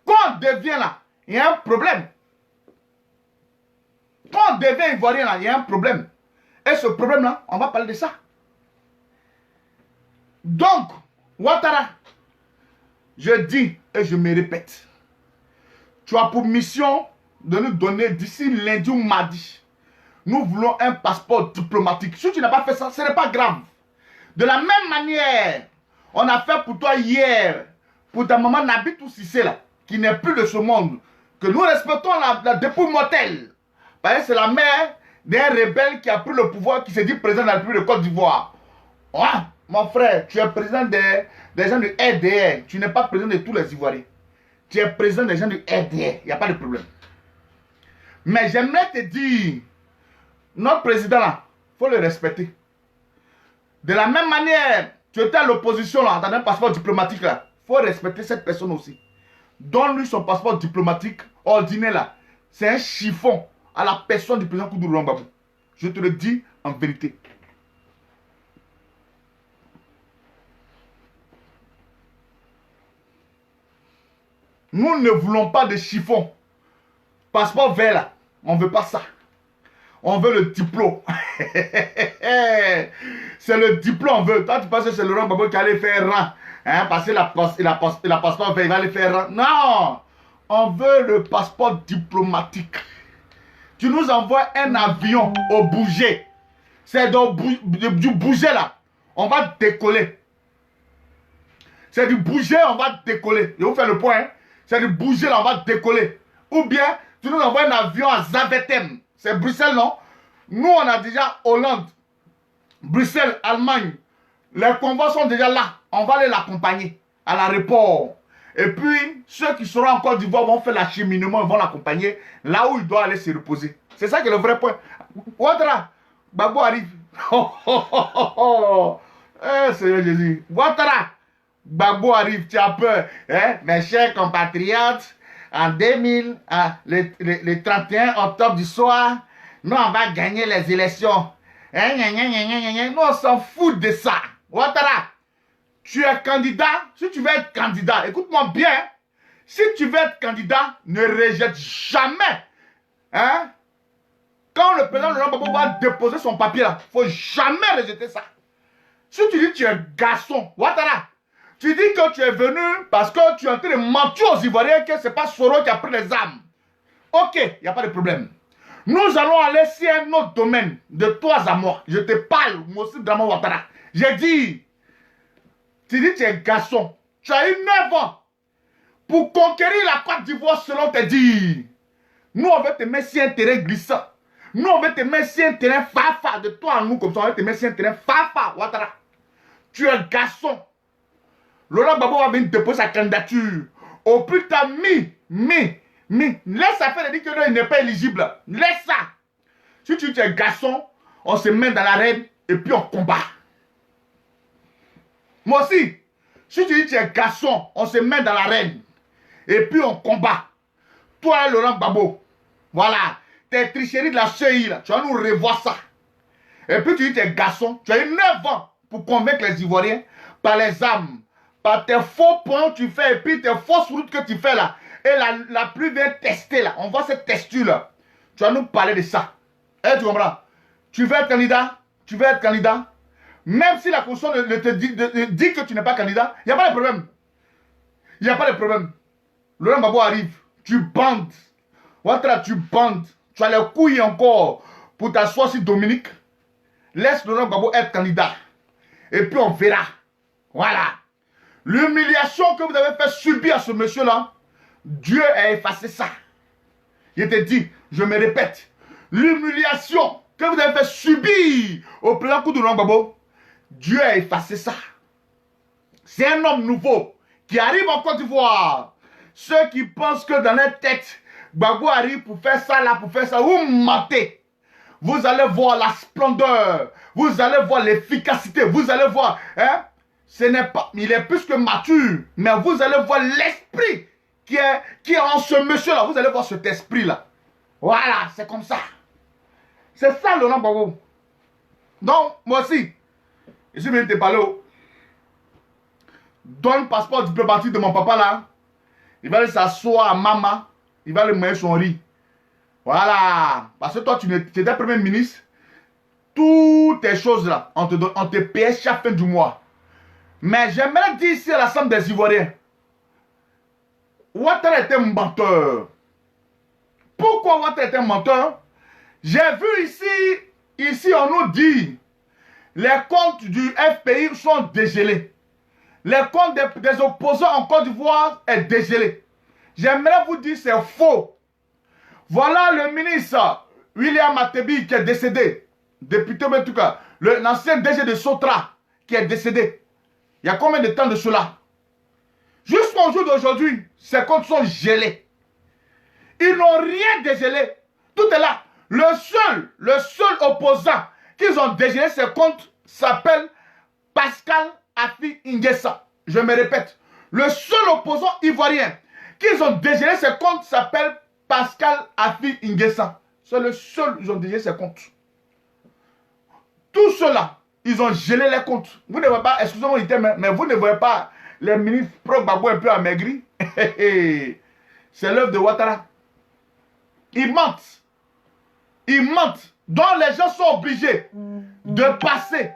Speaker 3: Quand on devient là, il y a un problème. Quand on devient Ivoirien là, il y a un problème. Et ce problème là, on va parler de ça. Donc, Ouattara, je dis et je me répète, tu as pour mission de nous donner d'ici lundi ou mardi. Nous voulons un passeport diplomatique. Si tu n'as pas fait ça, ce n'est pas grave. De la même manière, on a fait pour toi hier, pour ta maman Nabitou Cissé là, qui n'est plus de ce monde, que nous respectons la dépouille mortelle. Parce que c'est la mère d'un rebelle qui a pris le pouvoir, qui s'est dit président de la République de Côte d'Ivoire. Ouais, mon frère, tu es président des gens du RDR. Tu n'es pas président de tous les Ivoiriens. Tu es président des gens du RDR. Il n'y a pas de problème. Mais j'aimerais te dire, notre président là, il faut le respecter. De la même manière, tu étais à l'opposition là, dans un passeport diplomatique là, il faut respecter cette personne aussi. Donne-lui son passeport diplomatique ordinaire là. C'est un chiffon à la personne du président Koudou Rwambabou. Je te le dis en vérité. Nous ne voulons pas de chiffon. Passeport vert là, on ne veut pas ça. On veut le diplôme. C'est le diplôme on veut. Toi tu penses que c'est Laurent Gbagbo qui allait faire rang. Hein, parce qu'il a passeport vert, il va aller faire rang. Non. On veut le passeport diplomatique. Tu nous envoies un avion au bouger. C'est du bouger là. On va décoller. C'est du bouger, on va décoller. Je vais vous faire le point. Hein. C'est du bouger là, on va décoller. Ou bien, tu nous envoies un avion à Zaventem. C'est Bruxelles, non? Nous, on a déjà Hollande, Bruxelles, Allemagne, Les convois sont déjà là. On va aller l'accompagner à l'aéroport. Et puis, ceux qui seront en Côte d'Ivoire vont faire l'acheminement, ils vont l'accompagner là où il doit aller se reposer. C'est ça qui est le vrai point. Ouattara, Gbagbo arrive. Eh, Seigneur Jésus. Ouattara, Gbagbo arrive. Tu as peur. Hein? Mes chers compatriotes, en 2000, le 31 octobre du soir, nous, on va gagner les élections. Nous, on s'en fout de ça. Ouattara, tu es candidat. Si tu veux être candidat, écoute-moi bien. Si tu veux être candidat, ne rejette jamais. Hein? Quand le président Laurent Gbagbo va déposer son papier là, il ne faut jamais rejeter ça. Si tu dis que tu es garçon, Ouattara, tu dis que tu es venu parce que tu es en train de mentir aux Ivoiriens que ce n'est pas Soro qui a pris les armes. Ok, il n'y a pas de problème. Nous allons aller sur un autre domaine, de toi à moi. Je te parle, moi aussi, Drama Ouattara. J'ai dit, tu dis que tu es garçon. Tu as eu 9 ans pour conquérir la Côte d'Ivoire selon tes dires. Nous, on veut te mettre sur un terrain glissant. Nous, on veut te mettre sur un terrain fafa. De toi à nous, comme ça, on veut te mettre sur un terrain fafa, Ouattara. Tu es garçon. Laurent Gbagbo va venir déposer sa candidature. Au plus tard, laisse ça faire dire qu'il n'est pas éligible. Laisse ça. Si tu es garçon, on se met dans l'arène et puis on combat. Moi aussi, si tu dis que tu es garçon, on se met dans l'arène et puis on combat. Toi, Laurent Gbagbo, voilà, tes tricheries de la CI, là, tu vas nous revoir ça. Et puis tu dis que tu es garçon, tu as eu 9 ans pour convaincre les Ivoiriens par les armes, par tes faux points que tu fais et puis tes fausses routes que tu fais là. Et la pluie vient tester là. On voit cette texture là. Tu vas nous parler de ça. Et tu comprends? Tu veux être candidat? Tu veux être candidat? Même si la Constitution te dit que tu n'es pas candidat, il n'y a pas de problème. Il n'y a pas de problème. Laurent Gbagbo arrive. Tu bandes. Ouattara, tu bandes. Tu as les couilles encore pour t'asseoir sur Dominique. Laisse Laurent Gbagbo être candidat. Et puis on verra. Voilà. L'humiliation que vous avez fait subir à ce monsieur-là, Dieu a effacé ça. Je te dis, je me répète, l'humiliation que vous avez fait subir au plein coup de Laurent Gbagbo, Dieu a effacé ça. C'est un homme nouveau qui arrive en Côte d'Ivoire. Ceux qui pensent que dans leur tête, Gbagbo arrive pour faire ça, là, pour faire ça, vous mentez. Vous allez voir la splendeur, vous allez voir l'efficacité, vous allez voir, hein, ce n'est pas, il est plus que mature, mais vous allez voir l'esprit qui est en ce monsieur-là. Vous allez voir cet esprit-là. Voilà, c'est comme ça. C'est ça, Laurent Gbagbo. Donc, moi aussi, je suis venu te parler. Donne le passeport diplomatique de mon papa là. Il va aller s'asseoir à Mama. Il va aller manger son riz. Voilà. Parce que toi, tu étais premier ministre. Toutes tes choses là, on te paye chaque fin du mois. Mais j'aimerais dire ici à l'Assemblée des Ivoiriens, Ouattara était un menteur. Pourquoi Ouattara était un menteur? J'ai vu ici on nous dit, les comptes du FPI sont dégelés. Les comptes des opposants en Côte d'Ivoire est dégelé. J'aimerais vous dire c'est faux. Voilà le ministre William Atebi qui est décédé. Député en tout cas. L'ancien DG de Sotra qui est décédé. Il y a combien de temps de cela? Jusqu'au jour d'aujourd'hui, ces comptes sont gelés. Ils n'ont rien dégelé. Tout est là. Le seul opposant qu'ils ont dégelé ces comptes s'appelle Pascal Afi Ingessa. Je me répète. Le seul opposant ivoirien qu'ils ont dégelé ses comptes s'appelle Pascal Afi Ingessa. C'est le seul ils ont dégelé ses comptes. Tout cela, ils ont gelé les comptes. Vous ne voyez pas, excusez-moi, mais vous ne voyez pas les ministres pro-Gbagbo un peu amaigris. C'est l'œuvre de Ouattara. Ils mentent. Ils mentent. Donc les gens sont obligés de passer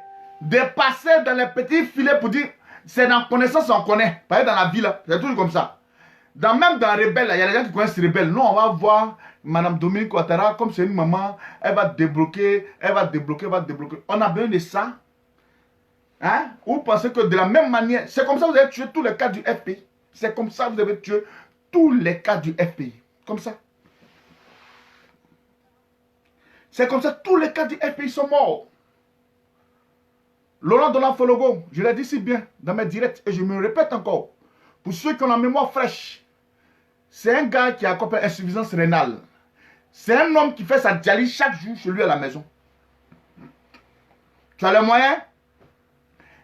Speaker 3: dans les petits filets pour dire, c'est dans connaissance on connaît. Par exemple, dans la ville, c'est toujours comme ça. Même dans Rebelle, il y a des gens qui connaissent Rebelle. Nous, on va voir Madame Dominique Ouattara, comme c'est une maman, elle va débloquer, elle va débloquer. On a besoin de ça. Hein? Vous pensez que de la même manière, c'est comme ça que vous avez tué tous les cas du FPI. C'est comme ça que vous avez tué tous les cas du FPI. Comme ça. C'est comme ça, tous les cas du FPI sont morts. Laurent Donald Fologo, je l'ai dit si bien dans mes directs et je me répète encore. Pour ceux qui ont la mémoire fraîche, c'est un gars qui a une insuffisance rénale. C'est un homme qui fait sa dialyse chaque jour chez lui à la maison. Tu as les moyens?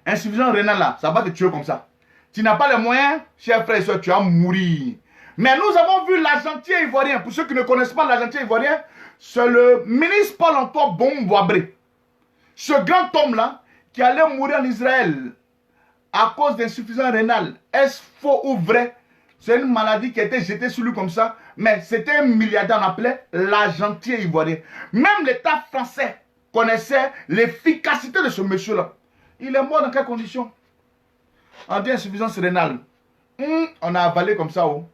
Speaker 3: Insuffisance rénale là, ça va te tuer comme ça. Tu n'as pas les moyens, chers frères et soeurs, tu vas mourir. Mais nous avons vu l'argentier ivoirien. Pour ceux qui ne connaissent pas l'argentier ivoirien, c'est le ministre Paul-Antoine Bombouabré. Ce grand homme-là, qui allait mourir en Israël à cause d'insuffisance rénale. Est-ce faux ou vrai? C'est une maladie qui a été jetée sur lui comme ça. Mais c'était un milliardaire, on appelait l'argentier ivoirien. Même l'État français connaissait l'efficacité de ce monsieur-là. Il est mort dans quelles conditions? On dit insuffisance rénale. On a avalé comme ça. Oh.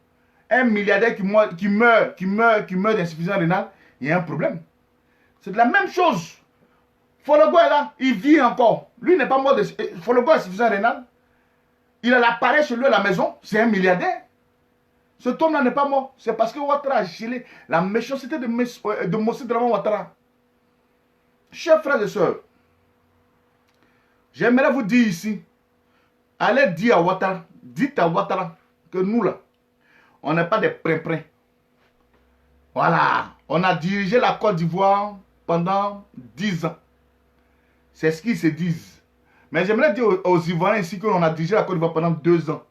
Speaker 3: Un milliardaire qui meurt d'insuffisance rénale, il y a un problème. C'est de la même chose. Fologo est là, il vit encore. Lui n'est pas mort de... Fologo a insuffisance rénale. Il a l'appareil chez lui à la maison. C'est un milliardaire. Cet homme-là n'est pas mort. C'est parce que Ouattara a gelé la méchanceté de Mossi Draman Ouattara. Chers frères et sœurs, j'aimerais vous dire ici, allez dire à Ouattara, dites à Ouattara que nous là, on n'est pas des prin-prin. Voilà, on a dirigé la Côte d'Ivoire pendant 10 ans. C'est ce qu'ils se disent. Mais j'aimerais dire aux Ivoiriens ici qu'on a dirigé la Côte d'Ivoire pendant 2 ans.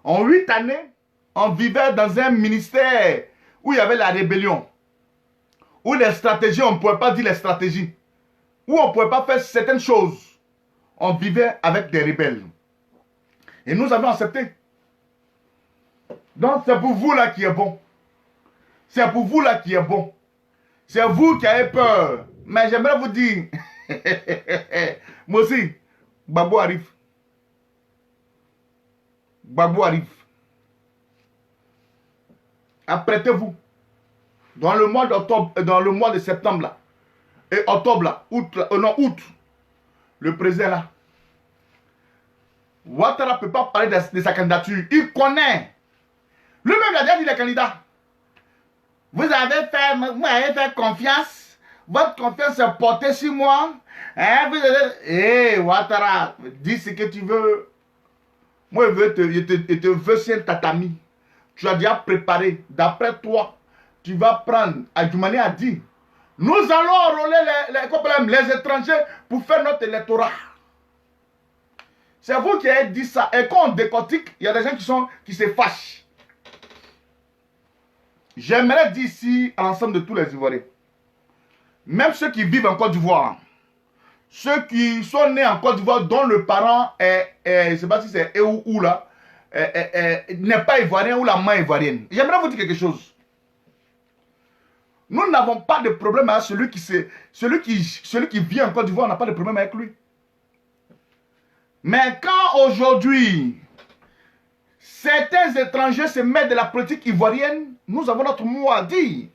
Speaker 3: En 8 années, on vivait dans un ministère où il y avait la rébellion. Où les stratégies, on ne pouvait pas dire les stratégies. Où on ne pouvait pas faire certaines choses. On vivait avec des rebelles. Et nous avons accepté. Donc c'est pour vous là qui est bon. C'est pour vous là qui est bon. C'est vous qui avez peur. Mais j'aimerais vous dire, moi aussi, Gbagbo arrive. Gbagbo arrive. Apprêtez-vous. Dans le mois d'octobre, dans le mois de septembre là, et octobre là, août, le président là, Ouattara ne peut pas parler de sa candidature. Il connaît. Lui-même il a déjà dit les candidats. Vous avez fait confiance. Votre confiance est portée sur moi. Hein, Ouattara, dis ce que tu veux. Moi, je te veux sur un tatami. Tu as déjà préparé. D'après toi, tu vas prendre. Adjoumani a dit, nous allons enrôler les étrangers pour faire notre électorat. C'est vous qui avez dit ça. Et quand on décortique, il y a des gens qui se fâchent. J'aimerais dire ici à l'ensemble de tous les Ivoiriens, même ceux qui vivent en Côte d'Ivoire, ceux qui sont nés en Côte d'Ivoire, dont le parent est, je ne sais pas si c'est ou là, n'est pas ivoirien ou la main ivoirienne. J'aimerais vous dire quelque chose. Nous n'avons pas de problème avec celui qui vit en Côte d'Ivoire, on n'a pas de problème avec lui. Mais quand aujourd'hui, certains étrangers se mettent de la politique ivoirienne, nous avons notre mot à dire.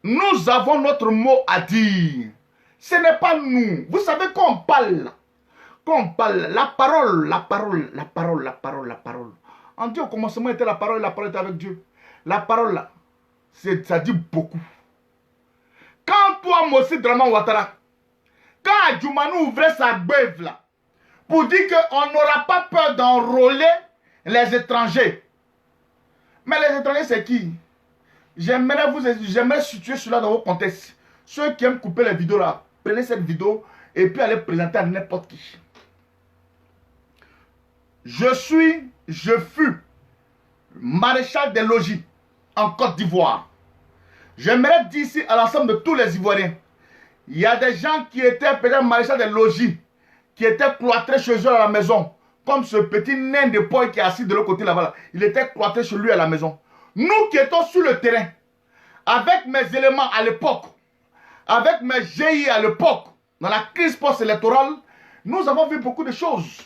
Speaker 3: Nous avons notre mot à dire. Ce n'est pas nous. Vous savez quand on parle, la parole. On dit au commencement était la parole était avec Dieu. La parole là, ça dit beaucoup. Quand toi, Mossi Draman Ouattara, quand Adjoumani ouvrait sa beuve là, pour dire qu'on n'aura pas peur d'enrôler les étrangers. Mais les étrangers, c'est qui? J'aimerais situer cela dans vos contextes. Ceux qui aiment couper les vidéos là, prenez cette vidéo et puis allez présenter à n'importe qui. Je fus maréchal des logis en Côte d'Ivoire. J'aimerais dire ici à l'ensemble de tous les Ivoiriens, il y a des gens qui étaient peut-être maréchal des logis, qui étaient cloîtrés chez eux à la maison, comme ce petit nain de poil qui est assis de l'autre côté là-bas. Il était cloîtré chez lui à la maison. Nous qui étions sur le terrain, avec mes éléments à l'époque, avec mes GI à l'époque, dans la crise post-électorale, nous avons vu beaucoup de choses.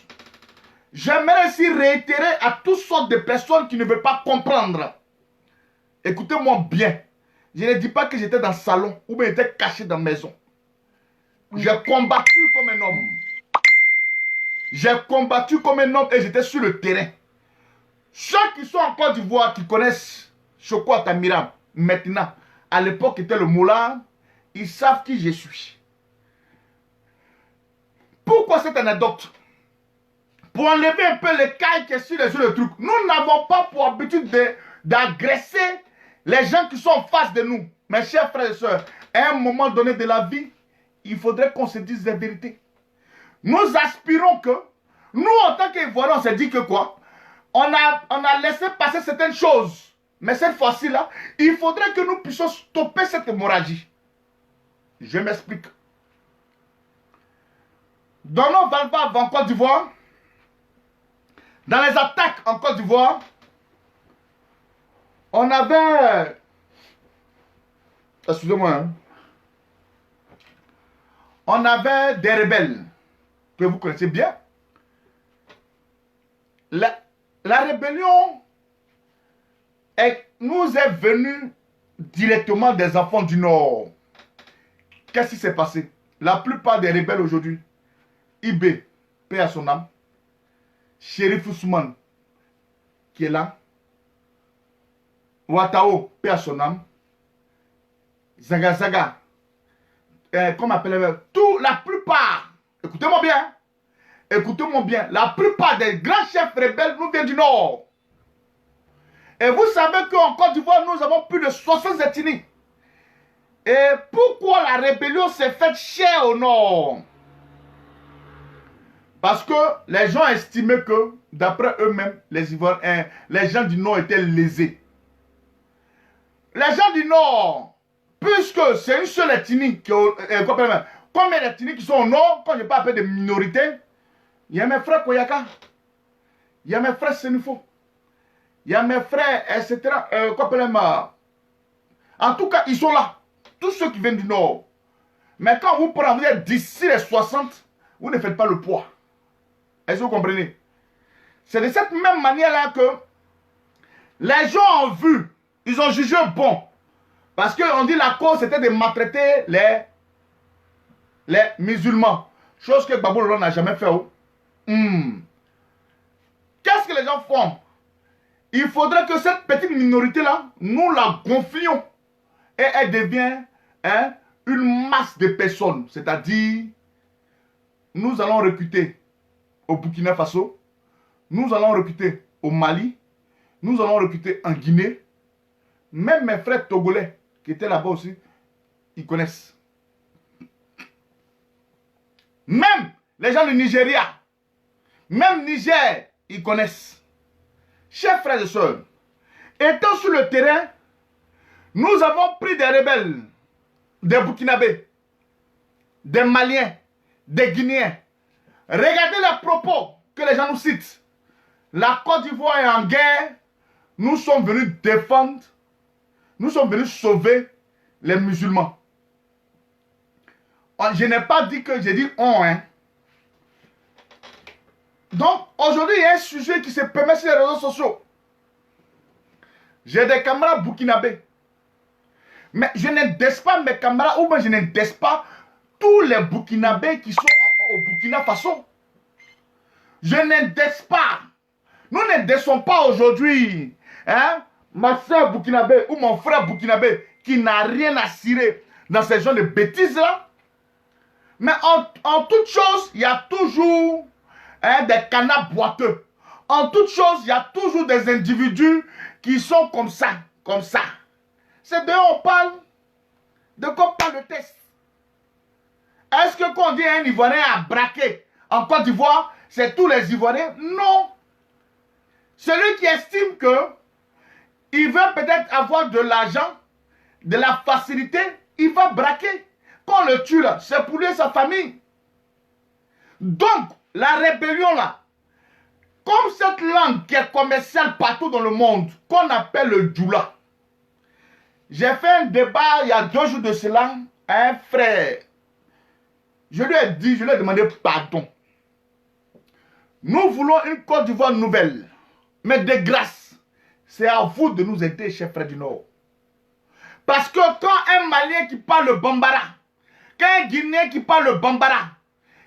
Speaker 3: J'aimerais aussi réitérer à toutes sortes de personnes qui ne veulent pas comprendre. Écoutez-moi bien. Je ne dis pas que j'étais dans le salon ou bien j'étais caché dans la maison. J'ai combattu comme un homme. J'ai combattu comme un homme et j'étais sur le terrain. Ceux qui sont en Côte d'Ivoire, qui connaissent Choco Atamira, maintenant, à l'époque était le Moulin, ils savent qui je suis. pourquoi cette anecdote? Pour enlever un peu les cailles qui sont sur les yeux de trucs. Nous n'avons pas pour habitude d'agresser les gens qui sont en face de nous. Mes chers frères et sœurs, à un moment donné de la vie, il faudrait qu'on se dise la vérité. Nous aspirons que, nous en tant qu'Ivoiriens, on s'est dit que quoi? On a laissé passer certaines choses. Mais cette fois-ci là, il faudrait que nous puissions stopper cette hémorragie. Je m'explique. Dans nos valvaves en Côte d'Ivoire, dans les attaques en Côte d'Ivoire, on avait... Excusez-moi. Hein. On avait des rebelles que vous connaissez bien. La rébellion nous est venue directement des enfants du Nord. Qu'est-ce qui s'est passé? La plupart des rebelles aujourd'hui, Ibé, paix à son âme, Shérif Ousmane, qui est là, Ouattao, paix à son âme, Zaga Zaga, comment appelle-t-on? La plupart, écoutez-moi bien, écoutez-moi bien, la plupart des grands chefs rebelles nous viennent du Nord. Et vous savez qu'en Côte d'Ivoire, nous avons plus de 60 ethnies. Et pourquoi la rébellion s'est faite chère au Nord? Parce que les gens estimaient que, d'après eux-mêmes, les Ivoiriens, les gens du Nord étaient lésés. Les gens du Nord, puisque c'est une seule ethnie, combien d'ethnies qui sont au Nord, quand je parle un peu de minorités, il y a mes frères Koyaka, il y a mes frères Senufo, il y a mes frères, etc. En tout cas, ils sont là. Tous ceux qui viennent du Nord. Mais quand vous prenez, vous êtes d'ici les 60, vous ne faites pas le poids. Est-ce que vous comprenez? C'est de cette même manière-là que les gens ont vu, ils ont jugé bon. Parce qu'on dit la cause c'était de maltraiter les musulmans. Chose que Babou Lolo n'a jamais fait. Qu'est-ce que les gens font? Il faudrait que cette petite minorité-là, nous la gonflions. Et elle devient une masse de personnes. C'est-à-dire, nous allons recruter au Burkina Faso, nous allons recruter au Mali, nous allons recruter en Guinée. Même mes frères togolais qui étaient là-bas aussi, ils connaissent. Même les gens du Nigeria, même Niger, ils connaissent. Chers frères et sœurs, étant sur le terrain, nous avons pris des rebelles, des Burkinabés, des Maliens, des Guinéens. Regardez les propos que les gens nous citent. La Côte d'Ivoire est en guerre. Nous sommes venus défendre, nous sommes venus sauver les musulmans. Je n'ai pas dit que j'ai dit on. Donc, aujourd'hui, il y a un sujet qui se permet sur les réseaux sociaux. J'ai des camarades burkinabés. Mais je n'indexe pas mes camarades, ou bien je n'indexe pas tous les burkinabés qui sont au Burkina Faso. Je n'indexe pas. Nous n'indexons pas aujourd'hui ma soeur burkinabé ou mon frère burkinabé qui n'a rien à cirer dans ces genres de bêtises-là. Mais en toute chose, il y a toujours des canards boiteux. En toute chose, il y a toujours des individus qui sont comme ça, comme ça. C'est de on parle, de quoi parle le texte. Est-ce que quand on dit un Ivoirien a braqué en Côte d'Ivoire, c'est tous les Ivoiriens? Non. Celui qui estime que il veut peut-être avoir de l'argent, de la facilité, il va braquer. Quand on le tue là, c'est pour lui et sa famille. Donc, la rébellion là, comme cette langue qui est commerciale partout dans le monde, qu'on appelle le djoula. J'ai fait un débat il y a 2 jours de cela à un frère. Je lui ai dit, je lui ai demandé pardon. Nous voulons une Côte d'Ivoire nouvelle. Mais de grâce, c'est à vous de nous aider, chers frères du Nord. Parce que quand un Malien qui parle le Bambara, quand un Guinéen qui parle le Bambara,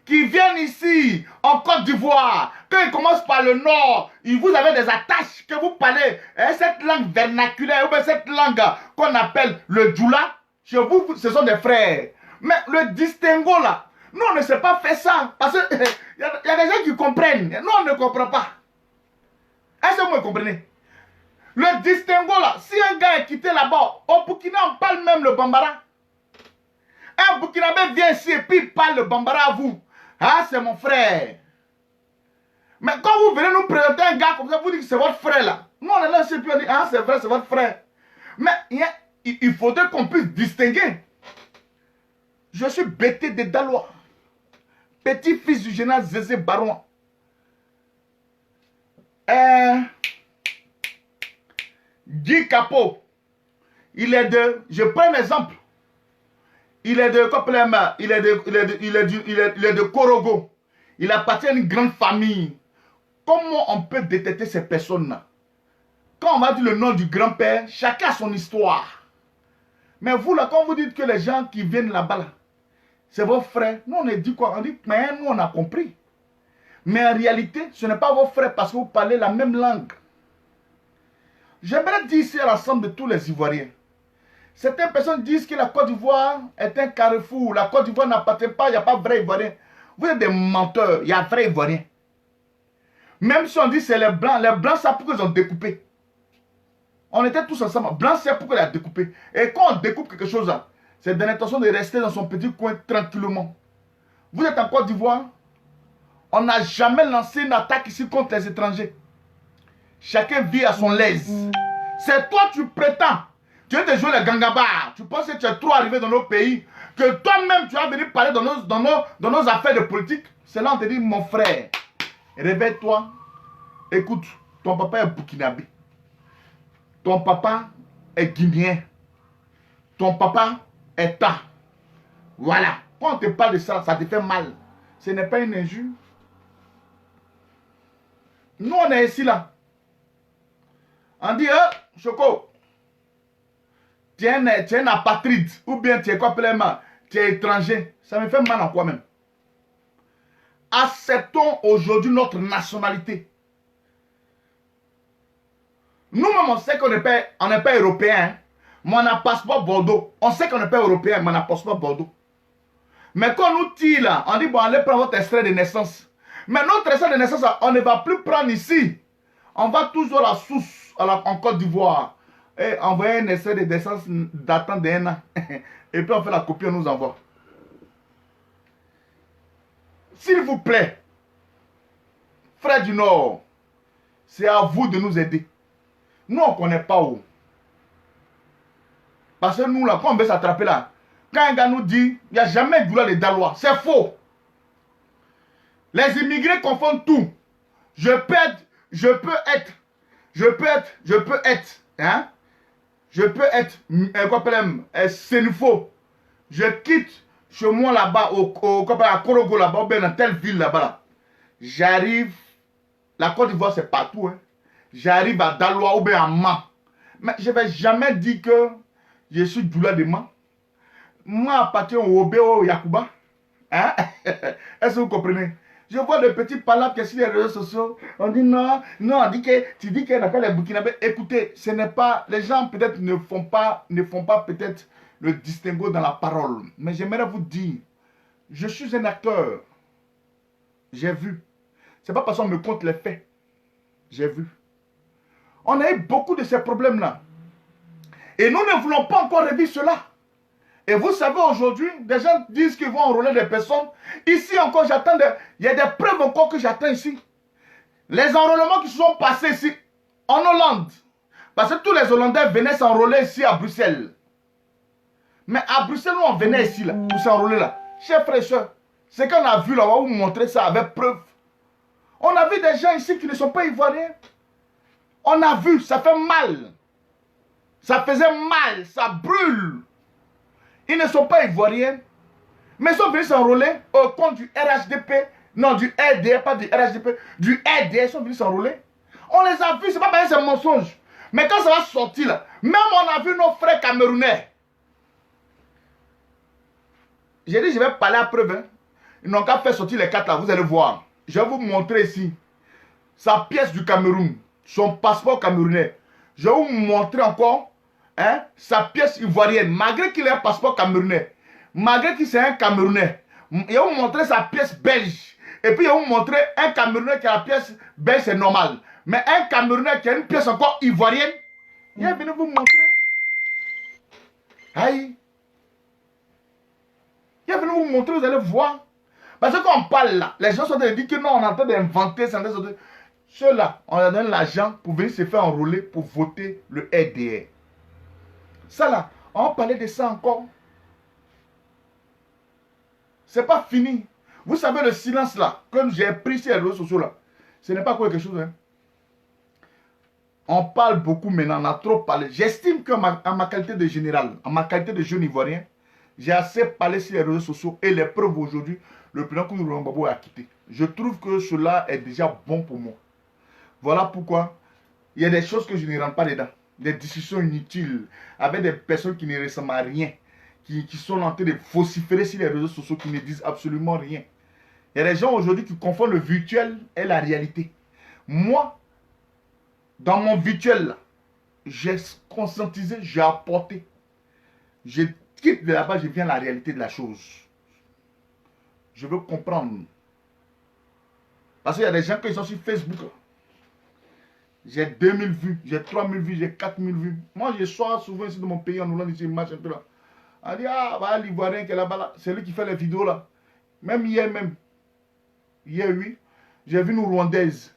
Speaker 3: qui viennent ici, en Côte d'Ivoire, quand ils commencent par le Nord, vous avez des attaches que vous parlez, cette langue vernaculaire, ou bien cette langue qu'on appelle le djoula, chez vous, ce sont des frères. Mais le distinguo là, Nous, on ne sait pas faire ça. Parce qu'il y a des gens qui comprennent. Nous, on ne comprend pas. Est-ce que vous me comprenez? Le distinguo là, si un gars est quitté là-bas, au Burkina, on parle même le bambara. Un Burkinabé vient ici et puis il parle le bambara à vous. Ah, c'est mon frère. Mais quand vous venez nous présenter un gars comme ça, vous dites que c'est votre frère là. Nous, on est là ici et puis on dit, ah, c'est vrai, c'est votre frère. Mais il faudrait qu'on puisse distinguer. Je suis Bété de Dalois, petit-fils du général Zézé Baron. Guy Capot, il est de, je prends un exemple, il est de Korogo, il appartient à une grande famille. Comment on peut détecter ces personnes-là? Quand on va dire le nom du grand-père, chacun a son histoire. Mais vous là, quand vous dites que les gens qui viennent là-bas, là, c'est vos frères, nous on a dit quoi? On dit, mais nous on a compris. Mais en réalité, ce n'est pas vos frères parce que vous parlez la même langue. J'aimerais dire ici à l'ensemble de tous les Ivoiriens. Certaines personnes disent que la Côte d'Ivoire est un carrefour. La Côte d'Ivoire n'appartient pas, il n'y a pas de vrai Ivoirien. Vous êtes des menteurs, il y a vrai Ivoirien. Même si on dit que c'est les Blancs savent pourquoi ils ont découpé. On était tous ensemble. Blanc sait pourquoi il a découpé. Et quand on découpe quelque chose, c'est dans l'intention de rester dans son petit coin tranquillement. Vous êtes en Côte d'Ivoire. On n'a jamais lancé une attaque ici contre les étrangers. Chacun vit à son aise. C'est toi, tu prétends. Tu veux te jouer les gangabar. Tu penses que tu es trop arrivé dans nos pays. Que toi-même, tu vas venir parler dans nos affaires de politique. C'est là on te dit, mon frère, réveille-toi. Écoute, ton papa est burkinabé. Ton papa est guinéen. Ton papa est ta. Voilà. Quand on te parle de ça, ça te fait mal. Ce n'est pas une injure. Nous, on est ici là. On dit, Choco, tu es un apatride. Ou bien tu es quoi, tu es étranger. Ça me fait mal en quoi même. Acceptons aujourd'hui notre nationalité. Nous-mêmes, on sait qu'on n'est pas européen. Hein. Mais on a passeport Bordeaux. On sait qu'on n'est pas européen, mais on a passeport Bordeaux. Mais quand on nous tire là, on dit, bon, allez prendre votre extrait de naissance. Mais notre extrait de naissance, on ne va plus prendre ici. On va toujours à la source, en Côte d'Ivoire. Et envoyer un extrait de naissance datant d'un an. Et puis on fait la copie, on nous envoie. S'il vous plaît, frères du Nord, c'est à vous de nous aider. Nous, on ne connaît pas où. Parce que nous, là, quand on veut s'attraper là, quand un gars nous dit, il n'y a jamais de douleur de Dalois, c'est faux. Les immigrés confondent tout. Je peux être Sénufo. Je quitte chez moi là-bas, à Korogo là-bas, ou bien dans telle ville là-bas. Là. J'arrive, la Côte d'Ivoire c'est partout. Hein. J'arrive à Daloa ou bien à Ma. Mais je ne vais jamais dire que je suis doula de Ma. Moi, appartiens au Obéo Yakuba. Hein? Est-ce que vous comprenez? Je vois des petits palabres qui sur les réseaux sociaux. On dit non, on dit que tu dis qu'il n'y a pas les Burkinabés. Écoutez, ce n'est pas. Les gens peut-être ne font pas peut-être le distinguo dans la parole. Mais j'aimerais vous dire, je suis un acteur. J'ai vu. Ce n'est pas parce qu'on me compte les faits. J'ai vu. On a eu beaucoup de ces problèmes-là. Et nous ne voulons pas encore revivre cela. Et vous savez, aujourd'hui, des gens disent qu'ils vont enrôler des personnes. Ici encore, j'attends. Il y a des preuves encore que j'attends ici. Les enrôlements qui se sont passés ici, en Hollande. Parce que tous les Hollandais venaient s'enrôler ici à Bruxelles. Mais à Bruxelles, nous, on venait ici, là, pour s'enrôler là. Chers frères et sœurs, ce qu'on a vu là, on va vous montrer ça avec preuve. On a vu des gens ici qui ne sont pas ivoiriens. On a vu, ça fait mal. Ça faisait mal, ça brûle. Ils ne sont pas ivoiriens, mais ils sont venus s'enrôler au compte du RHDP, non, du RDR, pas du RHDP, du RDR, ils sont venus s'enrôler. On les a vus, c'est pas parce que c'est un mensonge. Mais quand ça va sortir là, même on a vu nos frères camerounais. J'ai dit, je vais parler à preuve. Hein. Ils n'ont qu'à faire sortir les cartes là, vous allez voir. Je vais vous montrer ici sa pièce du Cameroun, son passeport camerounais. Je vais vous montrer encore. Hein, sa pièce ivoirienne, malgré qu'il ait un passeport camerounais, malgré qu'il c'est un Camerounais, Il va vous montrer sa pièce belge. Et puis il va vous montrer un Camerounais qui a la pièce belge, c'est normal. Mais un Camerounais qui a une pièce encore ivoirienne, il est venu vous montrer. Aïe. Il est venu vous montrer, vous allez voir. Parce que quand on parle là, les gens sont en train de dire que non, on est en train d'inventer. Ceux-là, on leur donne l'argent pour venir se faire enrôler pour voter le RDR. Ça là, on parlait de ça encore. C'est pas fini. Vous savez le silence là, comme j'ai pris ces réseaux sociaux là, ce n'est pas quelque chose. Hein. On parle beaucoup maintenant, on a trop parlé. J'estime qu'en ma qualité de général, en ma qualité de jeune ivoirien, j'ai assez parlé sur les réseaux sociaux et les preuves aujourd'hui, le président Koudou Gbagbo a quitté. Je trouve que cela est déjà bon pour moi. Voilà pourquoi il y a des choses que je ne rentre pas dedans. Des discussions inutiles avec des personnes qui ne ressemblent à rien, qui sont en train de vociférer sur les réseaux sociaux, qui ne disent absolument rien. Il y a des gens aujourd'hui qui confondent le virtuel et la réalité. Moi, dans mon virtuel, j'ai conscientisé, j'ai apporté. Je quitte de là-bas, je viens à la réalité de la chose. Je veux comprendre. Parce qu'il y a des gens qui sont sur Facebook. J'ai 2000 vues, j'ai 3000 vues, j'ai 4000 vues. Moi, je sors souvent ici dans mon pays en Hollande, ici, match un peu là. On dit, ah, voilà l'Ivoirien qui est là-bas, là. C'est lui qui fait les vidéos là. Même hier, oui, j'ai vu une Rwandaise.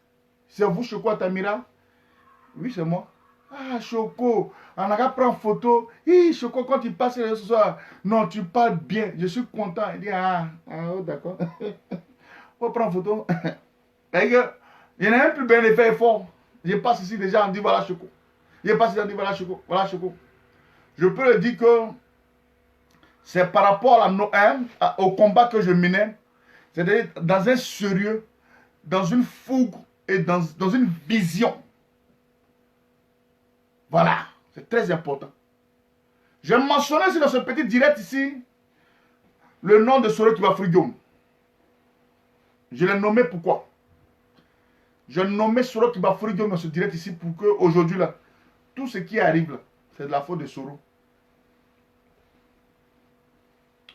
Speaker 3: C'est vous, Choco Tamira? Oui, c'est moi. Ah, Choco, on a qu'à prendre photo. Hi, Choco, quand il passe ce soir, non, tu parles bien, je suis content. Il dit, oh, d'accord. Faut prendre photo. Il y en a un plus bien effet fort. Je passe ici déjà, on dit voilà Choco. Je passe ici, on dit voilà Choco. Voilà Choco. Je peux le dire que c'est par rapport au combat que je menais. C'est-à-dire dans un sérieux, dans une fougue et dans une vision. Voilà, c'est très important. Je mentionnais ici dans ce petit direct ici le nom de Soro Kibafoury-Guillaume. Je l'ai nommé pourquoi? Je nommais Soro Kibafoury-Guillaume dans ce direct ici pour que aujourd'hui là, tout ce qui arrive là, c'est de la faute de Soro.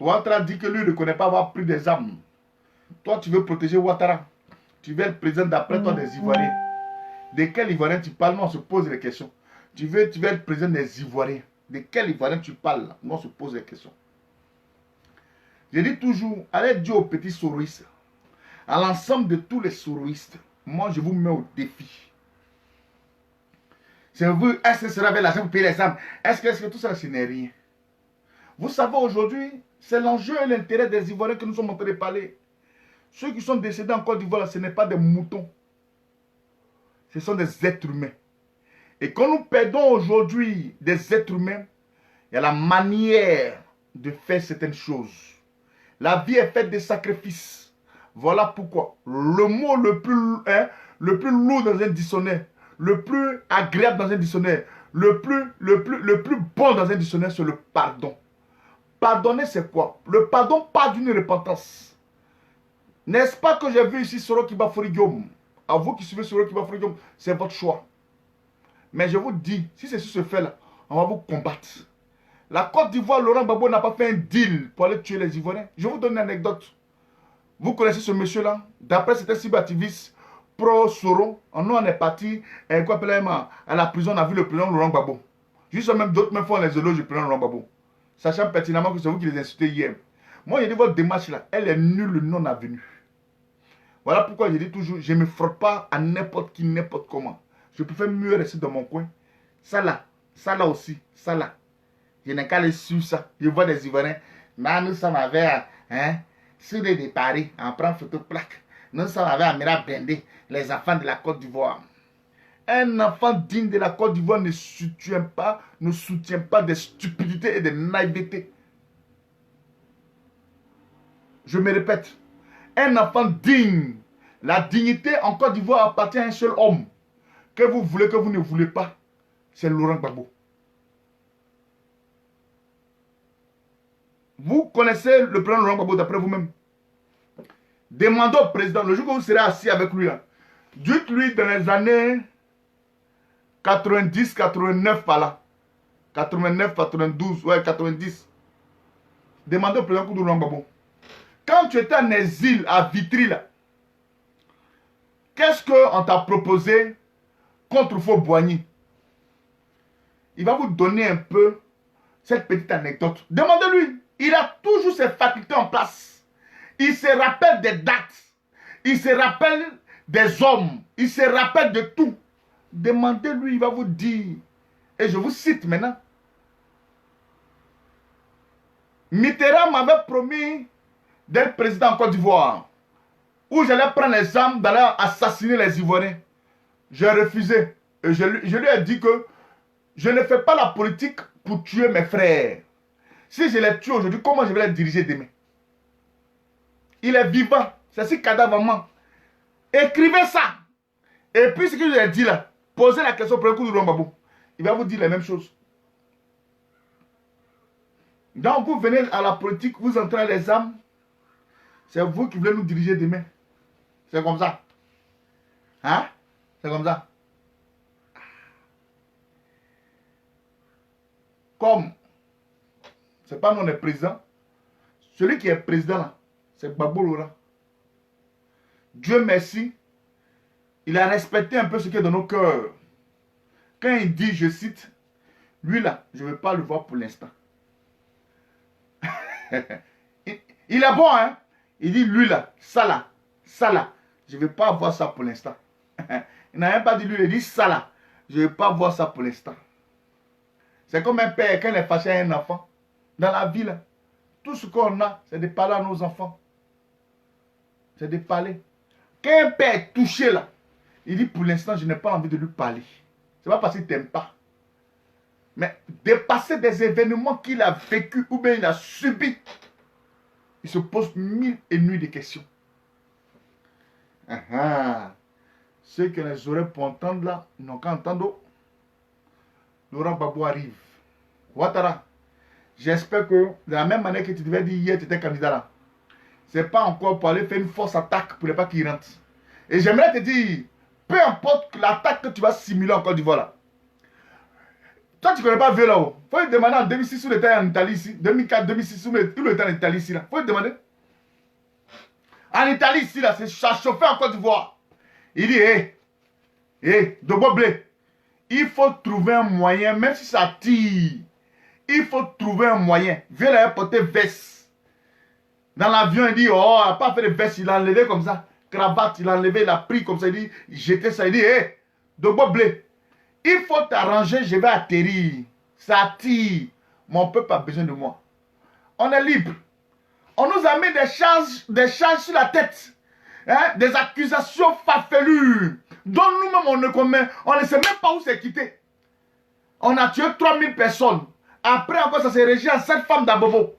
Speaker 3: Ouattara dit que lui ne reconnaît pas avoir pris des armes. Toi, tu veux protéger Ouattara. Tu veux être président d'après toi des Ivoiriens. De quel Ivoirien tu parles? Nous, on se pose les questions. Tu veux être président des Ivoiriens. De quel Ivoirien tu parles? Nous, on se pose les questions. Je dis toujours, allez dire aux petits soroïstes, à l'ensemble de tous les soroïstes, moi, je vous mets au défi. C'est vous, est-ce que ce sera avec l'argent pour payer les armes? Est-ce que tout ça, ce n'est rien? Vous savez, aujourd'hui, c'est l'enjeu et l'intérêt des Ivoiriens que nous sommes en train de parler. Ceux qui sont décédés en Côte d'Ivoire, ce n'est pas des moutons. Ce sont des êtres humains. Et quand nous perdons aujourd'hui des êtres humains, il y a la manière de faire certaines choses. La vie est faite de sacrifices. Voilà pourquoi le mot le plus lourd dans un dictionnaire, le plus agréable dans un dictionnaire, le plus bon dans un dictionnaire, c'est le pardon. Pardonner, c'est quoi? Le pardon part d'une repentance. N'est-ce pas que j'ai vu ici Soro Kibafoury-Guillaume? À vous qui suivez Soro Kibafoury-Guillaume, c'est votre choix. Mais je vous dis, si c'est sur ce fait-là, on va vous combattre. La Côte d'Ivoire, Laurent Gbagbo n'a pas fait un deal pour aller tuer les Ivoiriens. Je vais vous donner une anecdote. Vous connaissez ce monsieur-là? D'après cet cyberactiviste pro-Soro, nous on est parti à la prison, on a vu le président Laurent Gbagbo. Juste même d'autres me font les éloges du président Laurent Gbagbo. Sachant pertinemment que c'est vous qui les insultez hier. Moi, j'ai dit votre démarche là, elle est nulle, non avenue. Voilà pourquoi je dis toujours, je ne me frotte pas à n'importe qui, n'importe comment. Je préfère mieux rester dans mon coin. Ça là aussi, ça là. Je n'ai qu'à aller suivre ça. Je vois des Ivoiriens. Là, nous sommes avec, sur les Paris, on prend photo plaque. Nous sommes avec Amira Bendé, les enfants de la Côte d'Ivoire. Un enfant digne de la Côte d'Ivoire ne soutient pas des stupidités et des naïvetés. Je me répète, un enfant digne, la dignité en Côte d'Ivoire appartient à un seul homme. Que vous voulez, que vous ne voulez pas, c'est Laurent Gbagbo. Vous connaissez le président Laurent Gbagbo d'après vous-même. Demandez au président, le jour que vous serez assis avec lui, dites-lui dans les années 90, 89 par là. 89, 92, ouais, 90. Demandez au président Koudou Laurent Gbagbo. Quand tu étais en exil à Vitry, là, qu'est-ce qu'on t'a proposé contre Faux-Boigny? Il va vous donner un peu cette petite anecdote. Demandez-lui. Il a toujours ses facultés en place. Il se rappelle des dates. Il se rappelle des hommes. Il se rappelle de tout. Demandez-lui, il va vous dire. Et je vous cite maintenant. Mitterrand m'avait promis d'être président en Côte d'Ivoire, où j'allais prendre les armes d'aller assassiner les Ivoiriens. J'ai refusé. Et je lui ai dit que je ne fais pas la politique pour tuer mes frères. Si je les tue aujourd'hui, comment je vais les diriger demain? Il est vivant. C'est si cadavre. Écrivez ça. Et puis ce que je lui ai dit là, posez la question pour le coup de Rambabou. Il va vous dire la même chose. Donc vous venez à la politique, vous entrez les âmes. C'est vous qui voulez nous diriger demain. C'est comme ça. Hein? C'est comme ça. Comme, c'est pas nous on est président. Celui qui est président là, c'est Gbagbo Laurent. Dieu merci, il a respecté un peu ce qui est dans nos cœurs. Quand il dit, je cite, lui là, je ne veux pas le voir pour l'instant. Il est bon, hein? Il dit, lui là, ça là, je ne veux pas voir ça pour l'instant. Il n'a même pas dit lui, il dit ça là, je ne veux pas voir ça pour l'instant. C'est comme un père, quand il est fâché à un enfant, dans la vie là, tout ce qu'on a, c'est de parler à nos enfants. C'est de parler. Quand un père est touché là, il dit pour l'instant, je n'ai pas envie de lui parler. Ce n'est pas parce qu'il ne t'aime pas. Mais dépasser des événements qu'il a vécu ou bien il a subi, il se pose 1000 et nuits de questions. Ceux qui ont les oreilles pour entendre là, ils n'ont qu'à entendre. Laurent Gbagbo arrive. Ouattara, j'espère que de la même manière que tu devais dire hier, tu étais candidat là. Ce n'est pas encore pour aller faire une force attaque pour ne pas qu'il rentre. Et j'aimerais te dire, peu importe l'attaque que tu vas simuler en Côte d'Ivoire là. Toi, tu ne connais pas Vieux là-haut. Il faut lui demander en 2006 où il était en Italie ici. 2004, 2006 où il était en Italie ici là. Il faut lui demander. En Italie ici là, c'est chauffé en Côte d'Ivoire. Il dit, Dobo Blé, il faut trouver un moyen, même si ça tire. Il faut trouver un moyen. Vieux là, il a porté veste. Dans l'avion, il dit, oh, il n'a pas fait de veste, il a enlevé comme ça. Cravate, il a enlevé, il a pris comme ça, il dit, jeté ça, il dit, Dobo Blé, il faut t'arranger, je vais atterrir. Ça tire. Mon peuple a besoin de moi. On est libre. On nous a mis des charges sur la tête. Hein? Des accusations farfelues. Dont nous-mêmes, on ne sait même pas où c'est quitté. On a tué 3000 personnes. Après encore, ça s'est régi à 7 femmes d'Abobo.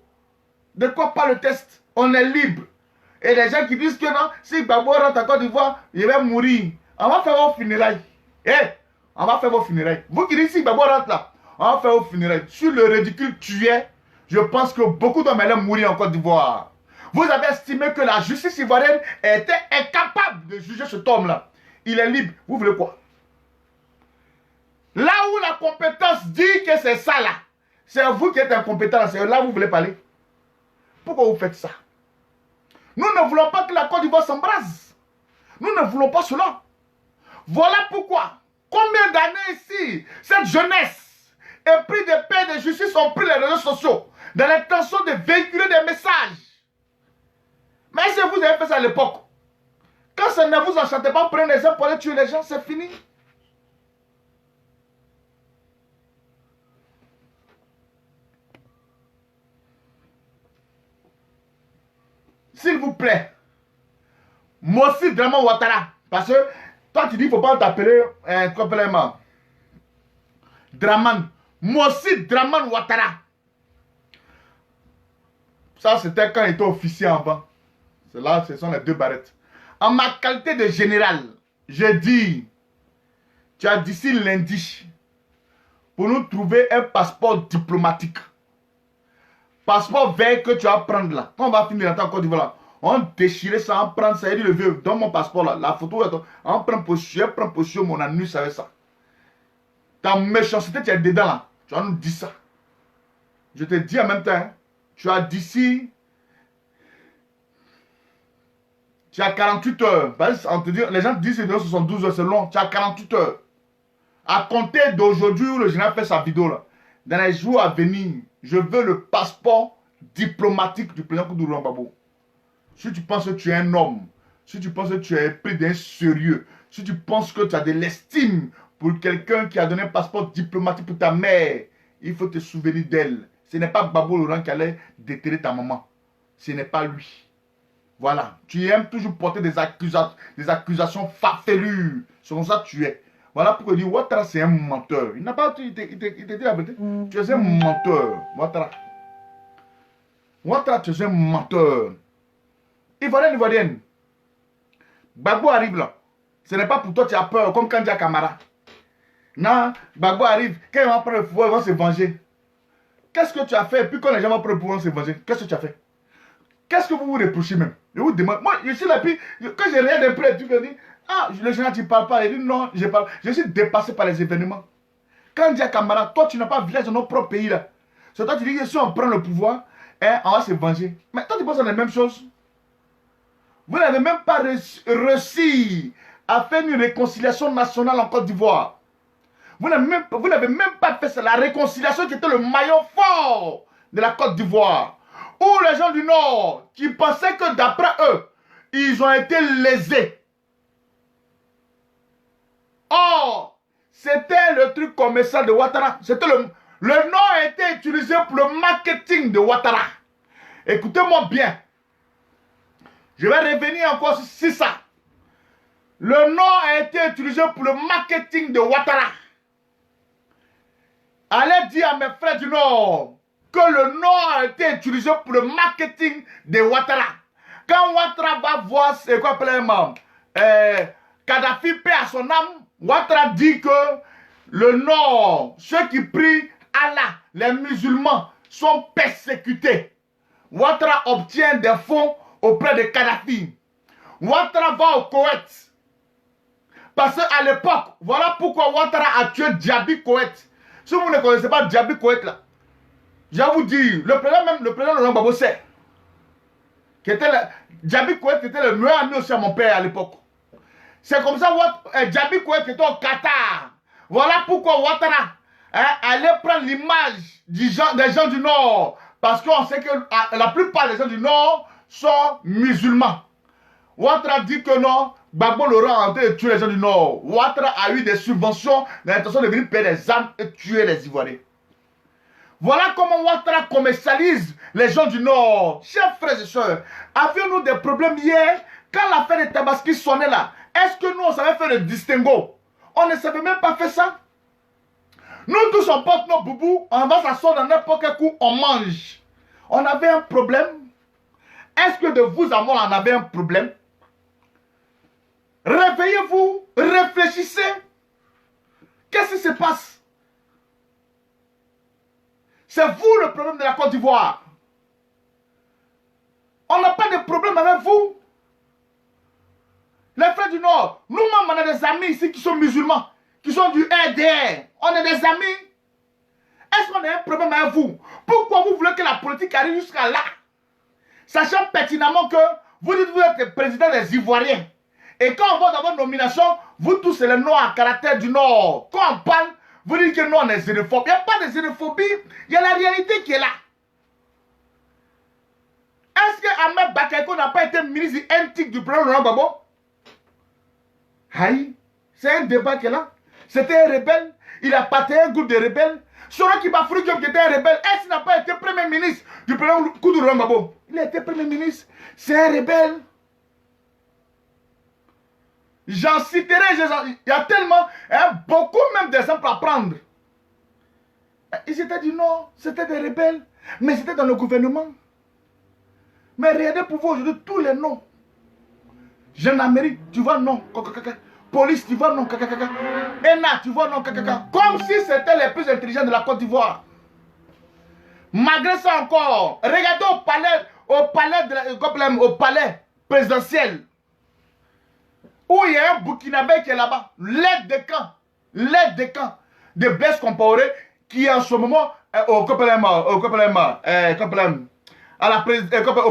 Speaker 3: De quoi parle le test? On est libre. Et les gens qui disent que non, si Gbagbo rentre en Côte d'Ivoire, il va mourir. On va faire vos funérailles. On va faire vos funérailles. Vous qui dites si Gbagbo rentre là, on va faire vos funérailles. Sur le ridicule tu es, je pense que beaucoup d'hommes allaient mourir en Côte d'Ivoire. Vous avez estimé que la justice ivoirienne était incapable de juger cet homme-là. Il est libre. Vous voulez quoi? Là où la compétence dit que c'est ça là, c'est vous qui êtes incompétent. C'est là où vous voulez parler. Pourquoi vous faites ça? Nous ne voulons pas que la Côte d'Ivoire s'embrase. Nous ne voulons pas cela. Voilà pourquoi, combien d'années ici, cette jeunesse, épris de paix et de justice, ont pris les réseaux sociaux dans l'intention de véhiculer des messages. Mais si vous avez fait ça à l'époque, quand ça ne vous enchantait pas, prenez les gens pour aller tuer les gens, c'est fini. S'il vous plaît, Mossi Draman Ouattara, parce que toi tu dis qu'il ne faut pas t'appeler complètement Draman. Mossi Draman Ouattara. Ça c'était quand il était officier avant. Là, ce sont les deux barrettes. En ma qualité de général, je dis, tu as d'ici lundi pour nous trouver un passeport diplomatique. Passeport vert que tu vas prendre là. Quand on va finir en Côte d'Ivoire, on déchire ça, on prend ça, il dit le vieux, donne mon passeport là, la photo, on prend position, mon anus avec ça. Ta méchanceté, tu es dedans là. Tu vas nous dire ça. Je te dis en même temps, tu as d'ici Tu as 48 heures. Les gens disent que c'est 72 heures, c'est long. Tu as 48 heures. À compter d'aujourd'hui où le général fait sa vidéo là, dans les jours à venir, je veux le passeport diplomatique du président Koudou Rwambabo. Si tu penses que tu es un homme, si tu penses que tu es pris d'un sérieux, si tu penses que tu as de l'estime pour quelqu'un qui a donné un passeport diplomatique pour ta mère, il faut te souvenir d'elle. Ce n'est pas Gbagbo Laurent qui allait déterrer ta maman. Ce n'est pas lui. Voilà. Tu aimes toujours porter des accusations farfelues. C'est comme ça que tu es. Voilà pourquoi il dit Ouattara c'est un menteur. Il n'a pas il te dit la vérité. Tu es un menteur. Ouattara. Ouattara, tu es un menteur. Ivoirienne. Gbagbo arrive là. Ce n'est pas pour toi tu as peur comme Kandia Kamara. Non, Gbagbo arrive. Quand ils vont prendre le pouvoir, ils vont se venger. Qu'est-ce que tu as fait? Puis quand les gens vont prendre le pouvoir, ils vont se venger. Qu'est-ce que tu as fait? Qu'est-ce que vous vous reprochez même? Je vous demande. Moi, je suis là, puis quand j'ai rien de près, tu me dis, ah, le général, tu ne parles pas. Il dit, non, je parle. Je suis dépassé par les événements. Quand dit à Kamara, toi, tu n'as pas village dans notre propre pays là. C'est toi, tu dis que si on prend le pouvoir, hein, on va se venger. Mais toi, tu penses à la même chose. Vous n'avez même pas réussi à faire une réconciliation nationale en Côte d'Ivoire. Vous n'avez même pas fait ça. La réconciliation qui était le maillon fort de la Côte d'Ivoire. Où les gens du Nord qui pensaient que d'après eux, ils ont été lésés. Or, c'était le truc commercial de Ouattara. C'était le nom a été utilisé pour le marketing de Ouattara. Écoutez-moi bien. Je vais revenir encore sur ça. Le nom a été utilisé pour le marketing de Ouattara. Allez dire à mes frères du Nord que le nom a été utilisé pour le marketing de Ouattara. Quand Ouattara va voir ce qu'on appelle Kadhafi paix à son âme, Ouattara dit que le Nord, ceux qui prient Allah, les musulmans, sont persécutés. Ouattara obtient des fonds auprès de Kadhafi. Ouattara va au Koweït. Parce qu'à l'époque, voilà pourquoi Ouattara a tué Djabi Koweït. Si vous ne connaissez pas Djabi Koweït là, je vais vous dire, le président Laurent Gbagbo sait. Djabi Koweït était le meilleur ami aussi à mon père à l'époque. C'est comme ça que Djabi Koweït était au Qatar. Voilà pourquoi Ouattara allait prendre l'image des gens du Nord. Parce qu'on sait que la plupart des gens du Nord sont musulmans. Ouattara dit que non, Gbagbo Laurent a tenté de tuer les gens du Nord. Ouattara a eu des subventions, l'intention de venir payer des armes et tuer les Ivoiriens. Voilà comment Ouattara commercialise les gens du Nord. Chers frères et sœurs, avions-nous des problèmes hier quand l'affaire de Tabaski sonnait là? Est-ce que nous on savait faire le distinguo? On ne savait même pas faire ça. Nous tous on porte nos boubous, on va s'asseoir dans n'importe quel coup, on mange. On avait un problème. Est-ce que de vous à moi on avait un problème? Réveillez-vous, réfléchissez. Qu'est-ce qui se passe? C'est vous le problème de la Côte d'Ivoire. On n'a pas de problème avec vous. Les frères du Nord, nous-mêmes on a des amis ici qui sont musulmans, qui sont du RDR. On est des amis. Est-ce qu'on a un problème avec vous? Pourquoi vous voulez que la politique arrive jusqu'à là? Sachant pertinemment que vous dites que vous êtes le président des Ivoiriens. Et quand on va dans votre nomination, vous tous c'est les Noirs à caractère du Nord. Quand on parle, vous dites que nous on est xénophobe. Il n'y a pas de xénophobie, il y a la réalité qui est là. Est-ce que Ahmed Bakayoko n'a pas été ministre intique du président Laurent Gbagbo? Aïe, c'est un débat qui est là. C'était un rebelle, il a appartenu à un groupe de rebelles. Sora Kibafoury qui était un rebelle, est-ce qu'il n'a pas été premier ministre du président Koudou Laurent Gbagbo? Il a été premier ministre, c'est un rebelle. J'en citerai, il y a tellement, beaucoup même d'exemples à prendre. Ils étaient du Nord, c'était des rebelles, mais c'était dans le gouvernement. Mais regardez pour vous aujourd'hui tous les noms. Gendarmerie, tu vois non, police, tu vois non, ENA, tu vois non, comme si c'était les plus intelligents de la Côte d'Ivoire. Malgré ça encore, regardez au palais présidentiel. Où il y a un Burkinabé qui est là-bas, l'aide de camp de Blaise Compaoré qui est en ce moment au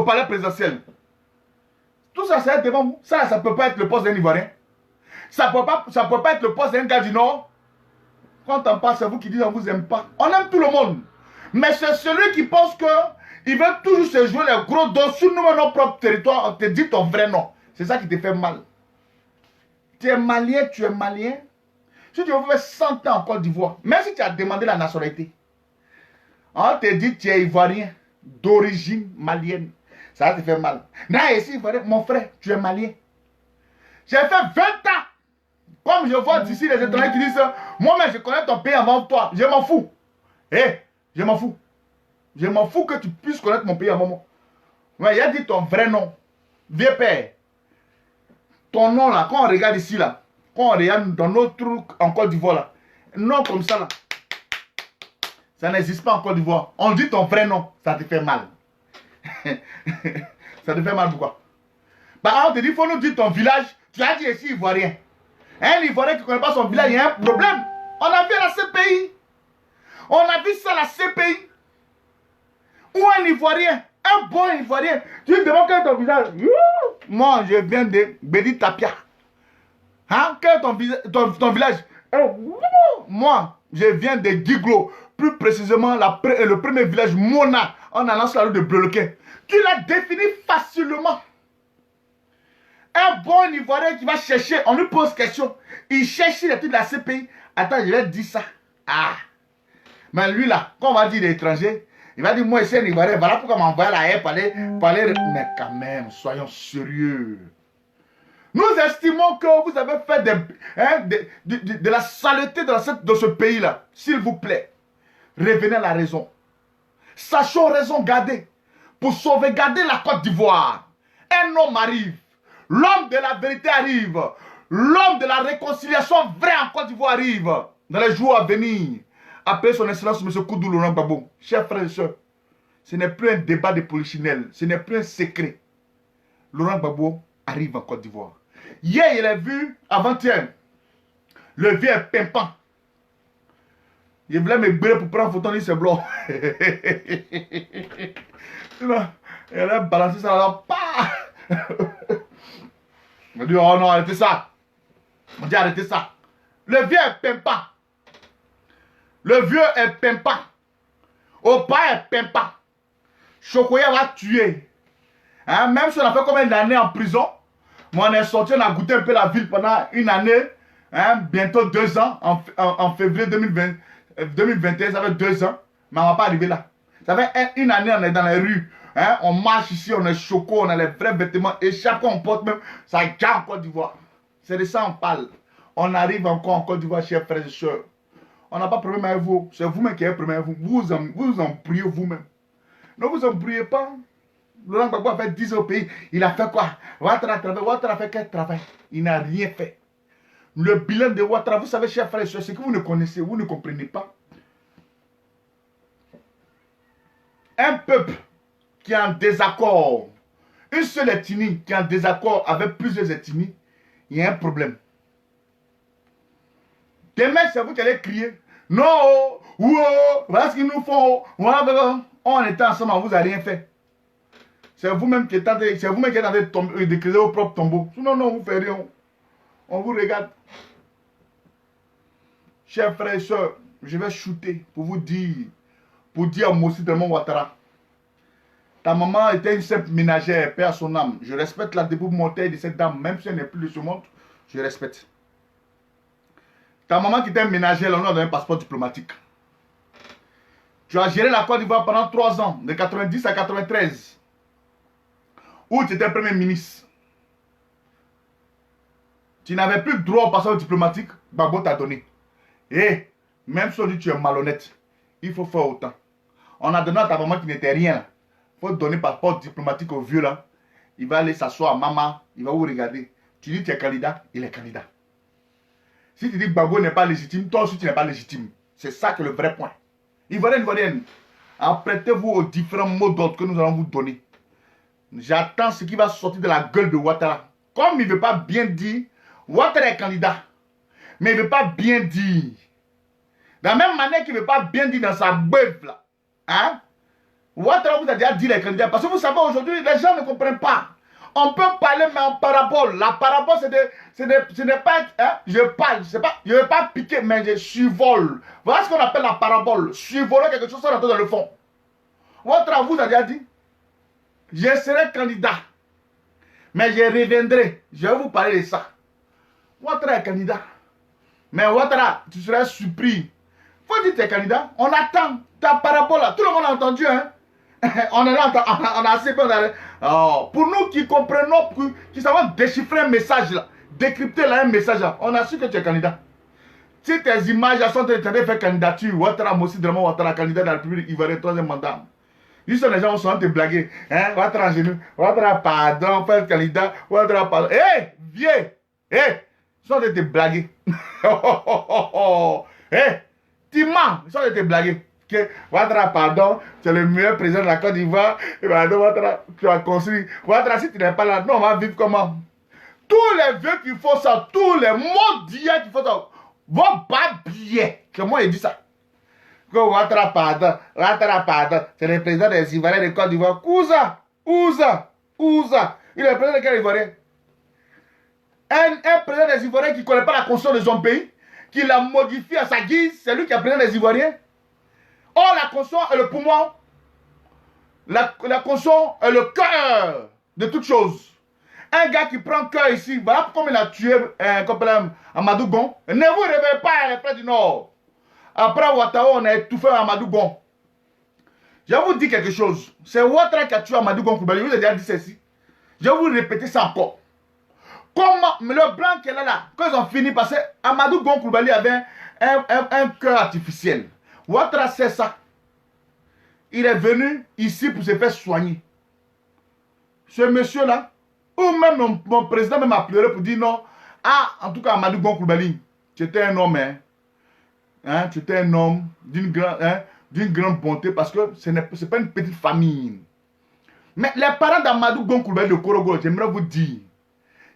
Speaker 3: palais présidentiel. Tout ça, c'est devant vous. Ça ne peut pas être le poste d'un Ivoirien. Ça ne peut pas être le poste d'un gars du Nord. Quand on parle, c'est vous qui dites qu'on ne vous aime pas. On aime tout le monde. Mais c'est celui qui pense qu'il veut toujours se jouer les gros dos sur nous, notre propre territoire. On te dit ton vrai nom. C'est ça qui te fait mal. Tu es malien, tu es malien. Si tu veux faire 100 ans en Côte d'Ivoire, même si tu as demandé la nationalité, on te dit que tu es Ivoirien d'origine malienne. Ça te fait mal. Non, ici, mon frère, tu es malien. J'ai fait 20 ans. Comme je vois d'ici les étrangers qui disent, moi-même, je connais ton pays avant toi. Je m'en fous. Je m'en fous. Je m'en fous que tu puisses connaître mon pays avant moi. Mais il a dit ton vrai nom. Vieux père. Ton nom là, quand on regarde ici là, quand on regarde dans notre truc en Côte d'Ivoire là, nom comme ça là, ça n'existe pas en Côte d'Ivoire. On dit ton vrai nom, ça te fait mal. Ça te fait mal pourquoi? Bah on te dit, il faut nous dire ton village, tu as dit ici Ivoirien. Un Ivoirien qui ne connaît pas son village, il y a un problème. On a vu à la CPI. On a vu ça à la CPI. Ou un Ivoirien, un bon Ivoirien, tu lui demandes quel est ton village. Moi, je viens de Bédi Tapia. Hein? Quel est ton village? Moi, je viens de Giglo. Plus précisément, le premier village, Mona, en allant sur la rue de Breloquin. Tu l'as défini facilement. Un bon Ivoirien qui va chercher, on lui pose question. Il cherche l'étude de la CPI. Attends, je vais dire ça. Ah. Mais lui là, quand on va dire l'étranger, il va dire, moi, c'est un Ivoirien. Voilà pourquoi m'envoie la haie parler. Mais quand même, soyons sérieux. Nous estimons que vous avez fait de la saleté dans ce pays-là. S'il vous plaît, revenez à la raison. Sachons raison garder. Pour sauvegarder la Côte d'Ivoire. Un homme arrive. L'homme de la vérité arrive. L'homme de la réconciliation vraie en Côte d'Ivoire arrive. Dans les jours à venir. Appelez son excellence M. Koudou Laurent Gbagbo. Chers frères et sœurs, ce n'est plus un débat de polichinelle. Ce n'est plus un secret. Laurent Gbagbo arrive en Côte d'Ivoire. Hier, il a vu, avant-hier, le vieux pimpant. Il voulait me brûler pour prendre photo de ce blanc. Il a balancé ça là. Il m'a dit, oh non, arrêtez ça. On dit, arrêtez ça. Le vieux est pimpant. Le vieux est pimpant. Opa est pimpant. Chokoya va tuer. Hein? Même si on a fait combien d'années en prison, moi on est sorti, on a goûté un peu la ville pendant une année, hein? Bientôt 2 ans, en février 2021, ça fait 2 ans, mais on ne va pas arriver là. Ça fait une année, on est dans les rues, hein? On marche ici, on est choco, on a les vrais vêtements, et chaque fois on porte même, ça garde en Côte d'Ivoire. C'est de ça on parle. On arrive encore en Côte d'Ivoire, chers frères et sœurs. On n'a pas de problème avec vous. C'est vous-même qui avez un problème avec vous. Vous en priez vous-même. Ne vous en priez pas. Laurent Gbagbo a fait 10 ans au pays. Il a fait quoi? Ouattara a fait quel travail? Il n'a rien fait. Le bilan de Ouattara, vous savez, chers frères et sœurs, c'est que vous ne connaissez, vous ne comprenez pas. Un peuple qui est en désaccord, une seule ethnie qui est en désaccord avec plusieurs ethnies, il y a un problème. Demain, c'est vous qui allez crier. Non, voilà ce qu'ils nous font. On était ensemble, on vous a rien fait. C'est vous-même qui êtes en train de créer vos propres tombeaux. Sinon, non, on vous fait rien. On vous regarde. Chers frères et sœurs, je vais shooter pour vous dire, pour dire à Mossi Delmon Ouattara. Ta maman était une simple ménagère, paix à son âme. Je respecte la debout mortelle de cette dame, même si elle n'est plus de ce monde, je respecte. Ta maman qui était ménagère, elle a donné un passeport diplomatique. Tu as géré la Côte d'Ivoire pendant 3 ans, de 90 à 93, où tu étais premier ministre. Tu n'avais plus droit au passeport diplomatique, Gbagbo t'a donné. Et même si on dit que tu es malhonnête, il faut faire autant. On a donné à ta maman qui n'était rien là. Il faut donner passeport diplomatique au vieux là. Il va aller s'asseoir à maman, il va vous regarder. Tu dis que tu es candidat, il est candidat. Si tu dis que Gbagbo n'est pas légitime, toi aussi tu n'es pas légitime. C'est ça que le vrai point. Ivoirienne, apprêtez-vous aux différents mots d'ordre que nous allons vous donner. J'attends ce qui va sortir de la gueule de Ouattara. Comme il ne veut pas bien dire, Ouattara est candidat. Mais il ne veut pas bien dire. De la même manière qu'il ne veut pas bien dire dans sa bœuf là. Hein? Ouattara vous a déjà dit les candidats. Parce que vous savez, aujourd'hui, les gens ne comprennent pas. On peut parler, mais en parabole. La parabole, ce n'est pas... Hein, je parle, je ne vais pas piquer, mais je survole. Voilà ce qu'on appelle la parabole. Survoler quelque chose sans rentrer dans le fond. Votre vous a déjà dit, je serai candidat, mais je reviendrai. Je vais vous parler de ça. Votre est candidat. Mais votre, tu seras surpris. Faut dire que tu es candidat. On attend ta parabole là. Tout le monde a entendu, hein. On est là, on a assez peur d'aller. Oh, pour nous qui comprenons, qui savons déchiffrer un message là, décrypter là un message là, on a su que tu es candidat. Si tes images sont en train de faire candidature, Ouattara Mossi Dramane Ouattara candidat de la République Ivoirienne, 3e mandat. Juste les gens sont en train de blaguer. Hein, Ouattara en genou, Ouattara pardon, faire candidat, Ouattara pardon. Hé, vieux, hé, ils sont en train de te blaguer. Hé, tu mens, ils sont en train de te blaguer. Ouattara, pardon, tu es le meilleur président de la Côte d'Ivoire. Et pardon, Ouattara, tu as construit. Ouattara, si tu n'es pas là, nous on va vivre comment? Tous les vieux qui font ça, tous les mots d'hier qui font ça, vont pas bien. Que moi, il dit ça. Que Ouattara, pardon, c'est le président des Ivoiriens de Côte d'Ivoire. Ouza. Il est le président de quel Ivoirien? Un président des Ivoiriens qui ne connaît pas la constitution de son pays, qui l'a modifié à sa guise, c'est lui qui est président des Ivoiriens. Oh, la constitution est le poumon. La constitution est le cœur de toute chose. Un gars qui prend cœur ici, voilà pourquoi il a tué Amadou Gon. Ne vous réveillez pas, après du Nord. Après Ouattara, on a étouffé Amadou Gon. Je vais vous dire quelque chose. C'est Ouattara qui a tué Amadou Gon Coulibaly. Je vous ai déjà dit ceci. Je vais vous répéter ça encore. Comment le blanc qui est là, quand ils ont fini, parce que Amadou Gon Coulibaly avait un cœur artificiel. Ouattara sait ça. Il est venu ici pour se faire soigner. Ce monsieur-là, ou même mon président même a pleuré pour dire non. Ah, en tout cas, Amadou Gon Coulibaly, tu étais un homme, hein, tu étais un homme d'une grande bonté parce que ce n'est pas une petite famille. Mais les parents d'Amadou Gon Coulibaly de Korogo, j'aimerais vous dire,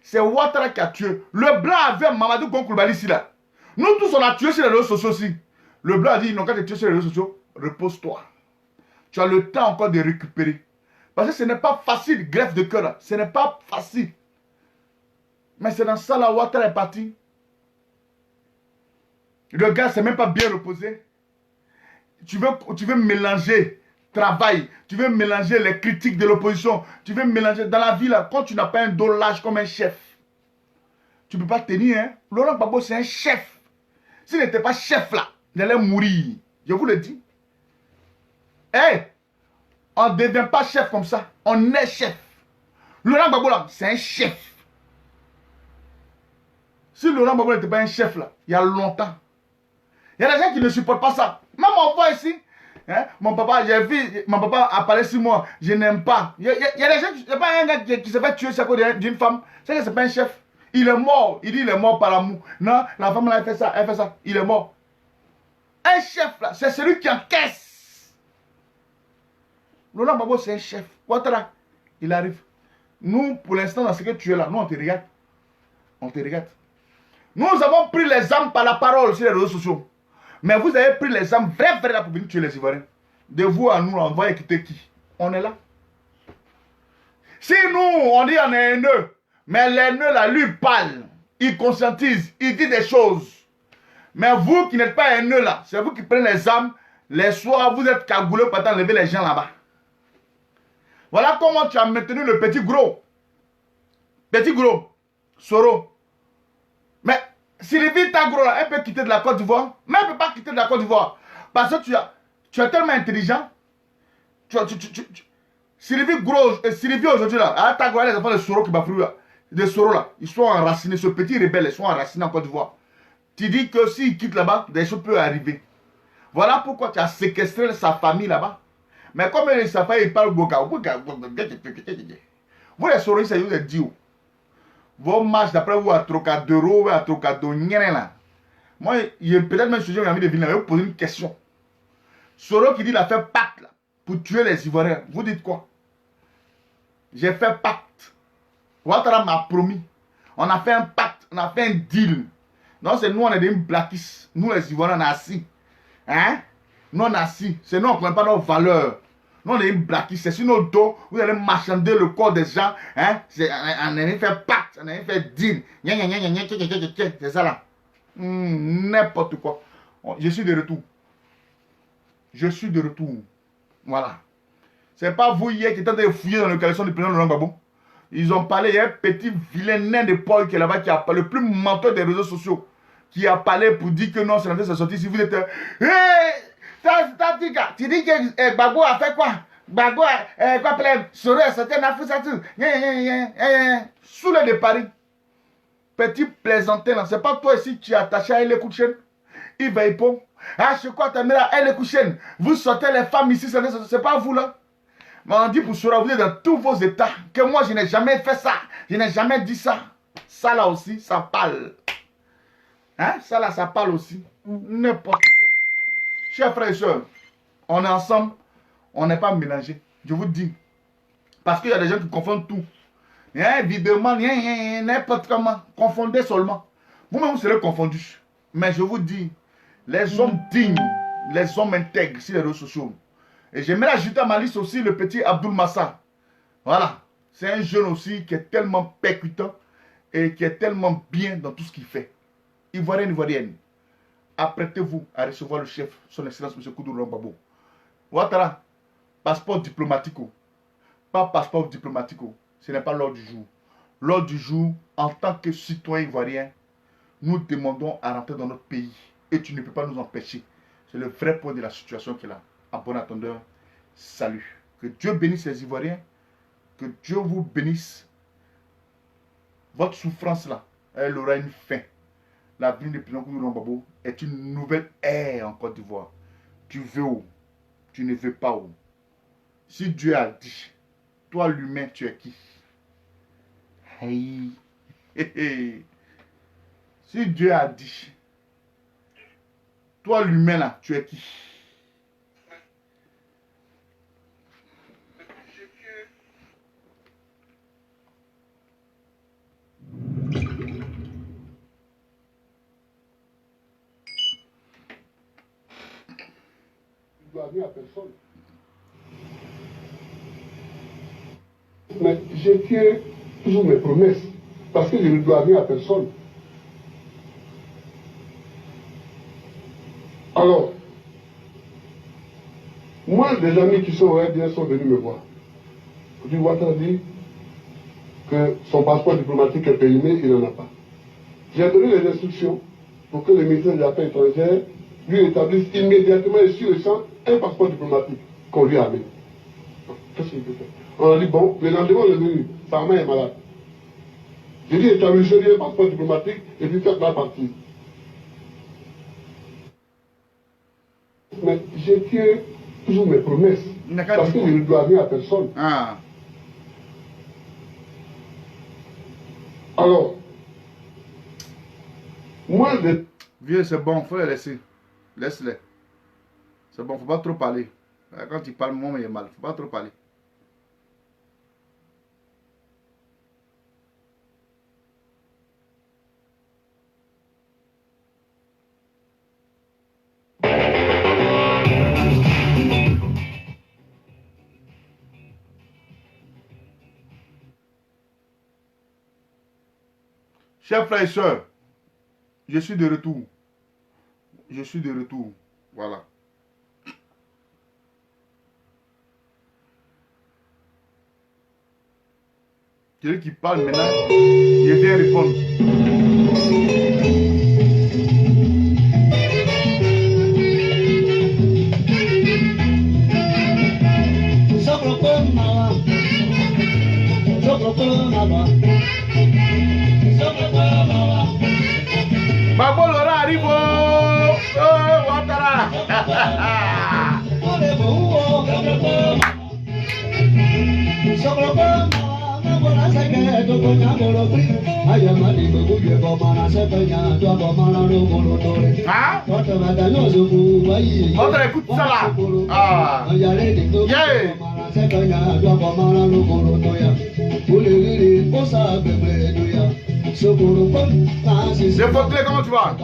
Speaker 3: c'est Ouattara qui a tué. Le blanc avait Amadou Gon Coulibaly ici là. Nous tous on a tué sur les réseaux sociaux aussi. Le blanc a dit, non, quand tu es tué sur les réseaux sociaux, repose-toi. Tu as le temps encore de récupérer. Parce que ce n'est pas facile, greffe de cœur. Ce n'est pas facile. Mais c'est dans ça là, Ouattara est parti. Le gars ne s'est même pas bien reposé. Tu veux mélanger travail. Tu veux mélanger les critiques de l'opposition. Tu veux mélanger dans la vie là. Quand tu n'as pas un dos large comme un chef, tu ne peux pas tenir. Hein? Laurent Gbagbo, c'est un chef. S'il n'était pas chef là, il allait mourir. Je vous le dis. Hey, on ne devient pas chef comme ça. On est chef. Laurent Gbagbo là, c'est un chef. Si Laurent Gbagbo n'était pas un chef là, il y a longtemps. Il y a des gens qui ne supportent pas ça. Même mon voix ici. Hein, mon papa, j'ai vu, mon papa a parlé sur moi. Je n'aime pas. Il y a des gens, il n'y a pas un gars qui se fait tuer à cause d'une femme. C'est que ce n'est pas un chef. Il est mort. Il dit il est mort par amour. Non, la femme là, elle fait ça, elle fait ça. Il est mort. Un chef là, c'est celui qui encaisse. Laurent Gbagbo, c'est un chef. Ouattara, il arrive. Nous, pour l'instant, dans ce que tu es là, nous, on te regarde. On te regarde. Nous avons pris les âmes par la parole sur les réseaux sociaux. Mais vous avez pris les âmes vraies là pour venir tuer les Ivoiriens. De vous à nous, on va écouter qui? On est là. Si nous, on dit on est haineux, mais l'haineux là, lui parle. Il conscientise, il dit des choses. Mais vous qui n'êtes pas haineux là, c'est vous qui prenez les âmes. Les soirs, vous êtes cagouleux pour enlever les gens là-bas. Voilà comment tu as maintenu le petit gros. Petit gros. Soro. Mais Sylvie Tagro, là, elle peut quitter de la Côte d'Ivoire. Mais elle ne peut pas quitter de la Côte d'Ivoire. Parce que tu es tellement intelligent. Sylvie Gros, Sylvie aujourd'hui, là, Tagro, les enfants de Soro qui bafouillent là. De Soro là, ils sont enracinés. Ce petit rebelle, ils sont enracinés en Côte d'Ivoire. Tu dis que s'ils quittent là-bas, des choses peuvent arriver. Voilà pourquoi tu as séquestré sa famille là-bas. Mais comme sa famille, ils parlent Boka. Vous les Soro, c'est vous les dieux. Vos marches d'après vous à Trocadéro, à Trocadéro, là. Moi, peut-être même j'ai envie de venir vous poser une question. Soro qui dit qu'il a fait pacte là, pour tuer les Ivoiriens. Vous dites quoi? J'ai fait pacte. Ouattara m'a promis. On a fait un pacte, on a fait un deal. Non, c'est nous, on est des blackistes. Nous, les Ivoiriens, on est assis. Hein? Nous, on est assis. C'est nous, on ne connaît pas nos valeurs. Non, on est une blackiste. C'est sur nos dos. Vous allez marchander le corps des gens. Hein? On a fait pacte. On a fait deal. C'est ça là. N'importe quoi. Je suis de retour. Je suis de retour. Voilà. C'est pas vous hier qui êtes en train de fouiller dans le caleçon du président Laurent Gbagbo. Ils ont parlé, il y a un petit vilain nain de Paul qui est là-bas, qui a le plus menteur des réseaux sociaux, qui a parlé pour dire que non, c'est l'entrée de sa sortie. Si vous êtes... tu dis que Gbagbo a fait quoi? Gbagbo a quoi plein? Sorel, c'était un affaire, ça tout. Sous le de Paris. Petit plaisantin, c'est pas toi ici qui es attaché à elle couchen. Il va y pour. Ah, je crois que tu as elle couchen. Vous sortez les femmes ici, c'est pas vous là. Mais on dit pour cela, vous êtes dans tous vos états. Que moi, je n'ai jamais fait ça. Je n'ai jamais dit ça. Ça là aussi, ça parle. Hein? Ça là, ça parle aussi. N'importe quoi. Chers frères et sœurs, on est ensemble. On n'est pas mélangés. Je vous dis. Parce qu'il y a des gens qui confondent tout. Évidemment, n'importe comment. Confondez seulement. Vous-même, vous serez confondus. Mais je vous dis, les hommes dignes, les hommes intègres sur les réseaux sociaux. Et j'aimerais ajouter à ma liste aussi le petit Abdoul Massa. Voilà. C'est un jeune aussi qui est tellement percutant et qui est tellement bien dans tout ce qu'il fait. Ivoirien, Ivoirienne, apprêtez-vous à recevoir le chef, son excellence M. Koudou Rambabo. Ouattara, passeport diplomatique. Pas passeport diplomatique. Ce n'est pas l'ordre du jour. L'ordre du jour, en tant que citoyen ivoirien, nous demandons à rentrer dans notre pays. Et tu ne peux pas nous empêcher. C'est le vrai point de la situation qui est là. En bon attendeur, salut. Que Dieu bénisse les Ivoiriens. Que Dieu vous bénisse. Votre souffrance là, elle aura une fin. La venue du président Koudou Rambabo est une nouvelle ère en Côte d'Ivoire. Tu veux où? Tu ne veux pas où? Si Dieu a dit, toi l'humain, tu es qui? Hey. Si Dieu a dit, toi l'humain là, tu es qui?
Speaker 2: À personne. Mais je tiens toujours mes promesses parce que je ne dois rien à personne. Alors, moi, des amis qui sont au RDS sont venus me voir. Du Ouattara dit que son passeport diplomatique est périmé, il n'en a pas. J'ai donné les instructions pour que le ministère des Affaires étrangères lui établisse immédiatement et sur le champ un passeport diplomatique qu'on lui a amené. Qu'est-ce qu'il peut faire? On a dit, bon, le lendemain, on est venu, sa main est malade. J'ai dit, établissez-lui un passeport diplomatique et puis faites la partie. Mais je tiens toujours mes promesses parce que je ne dois rien à personne.
Speaker 3: Ah.
Speaker 2: Alors, moi,
Speaker 3: Vieux, c'est bon, il faut les laisser. Laisse-les. C'est bon, il ne faut pas trop parler. Quand tu parles, moi, il est mal. Il ne faut pas trop parler. Chers frères et sœurs, je suis de retour. Je suis de retour. Voilà. Celui qui parle maintenant, il vient répondre. Gbagbo Laurent arrive. Oh, Ouattara. Hein? Ouattara, écoute ça là. Ah. Yeah. C'est Foclé, comment tu vas?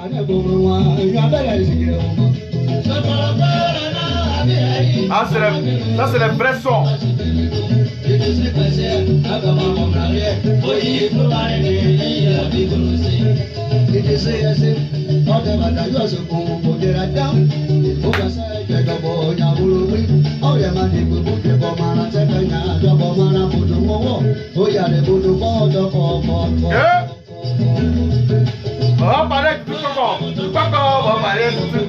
Speaker 3: Ah, ça c'est le vrai son. On va parler de tout on va parler de tout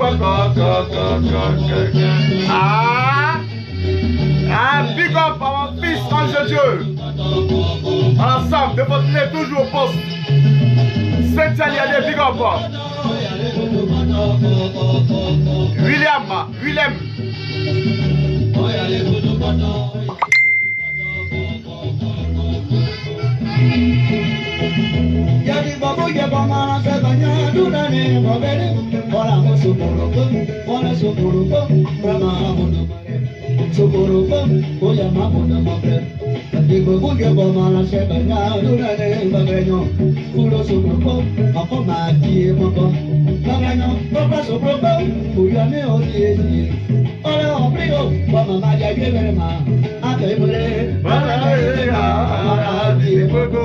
Speaker 3: Ah, big up à mon fils Ange Dieu. Ensemble, de votre nez toujours au poste. Saint-Aliadé, big up. Willem.
Speaker 1: Yadi babu ya bamana se banya duna ne babere wala mo wala brahma mudu oya mamudu mare yadi babu ya bamana se banya duna ne babenyo ulo ako ma die moko babenyo baba oya me odi ola obrigo baba ma ja gele ma akemure baba ya die moko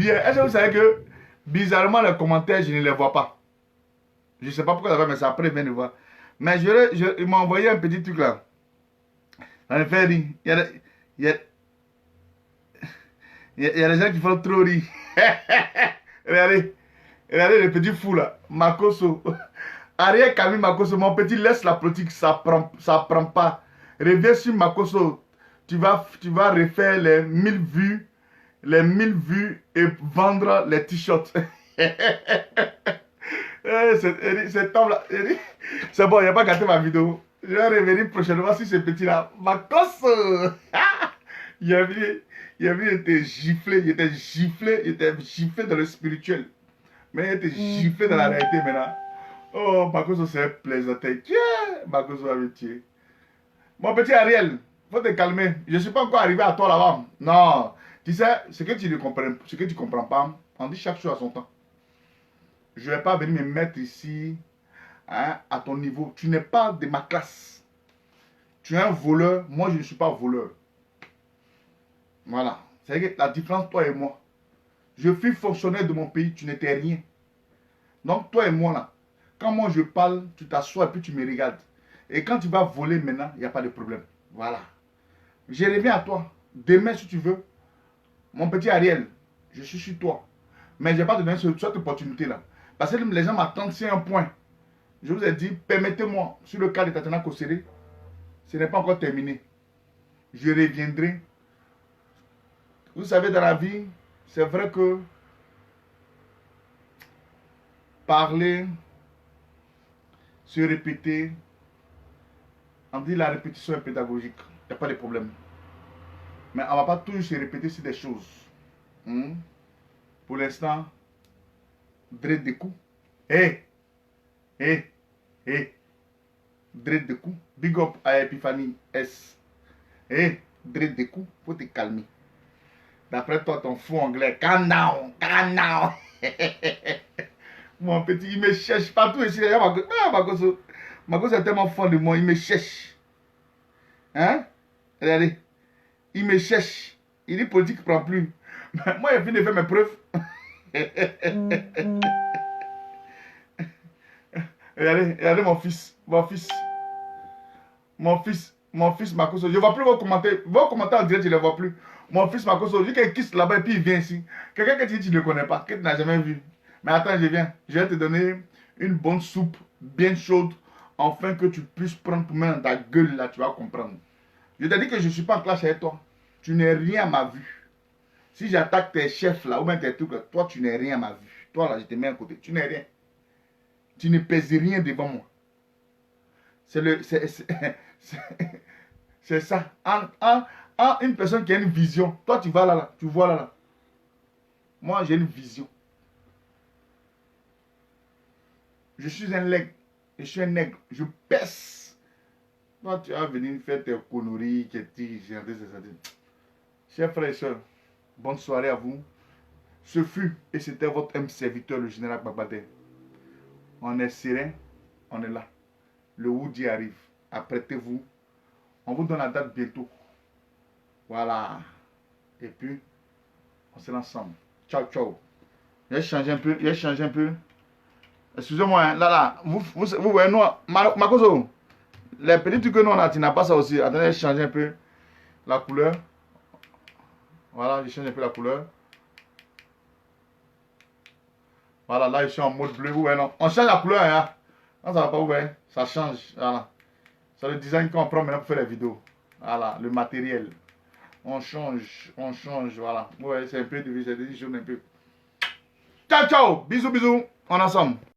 Speaker 3: Est-ce que vous savez que bizarrement les commentaires je ne les vois pas? Je ne sais pas pourquoi, mais ça après bien de voir. Mais il m'a envoyé un petit truc là. Ça me fait rire. Il y a des gens qui font trop rire. Regardez le petit fou là. Makoso. Ariel Camille Makoso, mon petit, laisse la politique, ça prend pas. Reviens sur Makoso. Tu vas refaire les 1000 vues. Les 1000 vues et vendre les t-shirts. Cet homme là, c'est bon, il n'a pas gâté ma vidéo. Je vais revenir prochainement sur ce petit là. Makoso. Il était giflé, il était giflé dans le spirituel. Mais il était giflé dans la réalité maintenant. Oh, Makoso c'est plaisanté. Makoso avait tué. Mon petit Ariel, faut te calmer. Je ne suis pas encore arrivé à toi là-bas. Non. Tu sais, ce que tu ne comprends pas, on dit chaque chose à son temps. Je ne vais pas venir me mettre ici hein, à ton niveau. Tu n'es pas de ma classe. Tu es un voleur, moi je ne suis pas voleur. Voilà. C'est la différence, toi et moi. Je suis fonctionnaire de mon pays, tu n'étais rien. Donc toi et moi là, quand moi je parle, tu t'assois et puis tu me regardes. Et quand tu vas voler maintenant, il n'y a pas de problème. Voilà. Je reviens à toi. Demain si tu veux. Mon petit Ariel, je suis sur toi. Mais je ne vais pas te donner cette opportunité là. Parce que les gens m'attendent sur un point. Je vous ai dit, permettez-moi, sur le cas de Tatiana Kosere, ce n'est pas encore terminé. Je reviendrai. Vous savez, dans la vie, c'est vrai que parler, se répéter, on dit la répétition est pédagogique. Il n'y a pas de problème. Mais on ne va pas toujours se répéter sur des choses. Pour l'instant, Dread de coup. Dread de coup. Big up à Epiphanie S. Dread de coup. Faut te calmer. D'après toi, ton fou anglais. Calm down. Mon petit, il me cherche partout ici. Makoso est tellement fond de moi. Il me cherche. Hein? Regardez. Il me cherche. Il dit politique ne prend plus. Mais moi, il vient de faire mes preuves. Regardez mon fils. Mon fils Makoso. Je ne vois plus vos commentaires. Vos commentaires en direct, je ne les vois plus. Mon fils Makoso, je dis qu'il quitte là-bas et puis il vient ici. Quelqu'un que tu ne connais pas, que tu n'as jamais vu. Mais attends, je viens. Je vais te donner une bonne soupe bien chaude. Afin que tu puisses prendre pour mettre dans ta gueule là, tu vas comprendre. Je t'ai dit que je ne suis pas en clash avec toi. Tu n'es rien à ma vue. Si j'attaque tes chefs là, ou même tes trucs là, toi tu n'es rien à ma vue. Toi là, je te mets à côté. Tu n'es rien. Tu ne pèses rien devant moi. C'est ça. Une personne qui a une vision. Toi tu vas là, tu vois là. Moi, j'ai une vision. Je suis un nègre. Je suis un nègre. Je pèse. Toi, tu vas venir faire tes conneries, chers frères et sœurs, bonne soirée à vous. Ce fut et c'était votre M serviteur, le général Babadé. On est serein, on est là. Le Woody arrive. Apprêtez-vous. On vous donne la date bientôt. Voilà. Et puis, on se lance ensemble. Ciao, ciao. J'ai changé un peu. J'ai changé un peu. Excusez-moi, hein, là, vous voyez, nous, Makoso, les petits trucs que nous on a, tu n'as pas ça aussi. Attendez, j'ai changé un peu la couleur. Voilà, j'ai changé un peu la couleur. Voilà, là, je suis en mode bleu. Vous voyez, non? On change la couleur, hein. Non, ça va pas, vous voyez. Ça change. Voilà. C'est le design qu'on prend maintenant pour faire les vidéos. Voilà, le matériel. On change, voilà. Ouais, c'est un peu de vie, c'est des choses un peu. Ciao, ciao. Bisous, bisous. On est ensemble.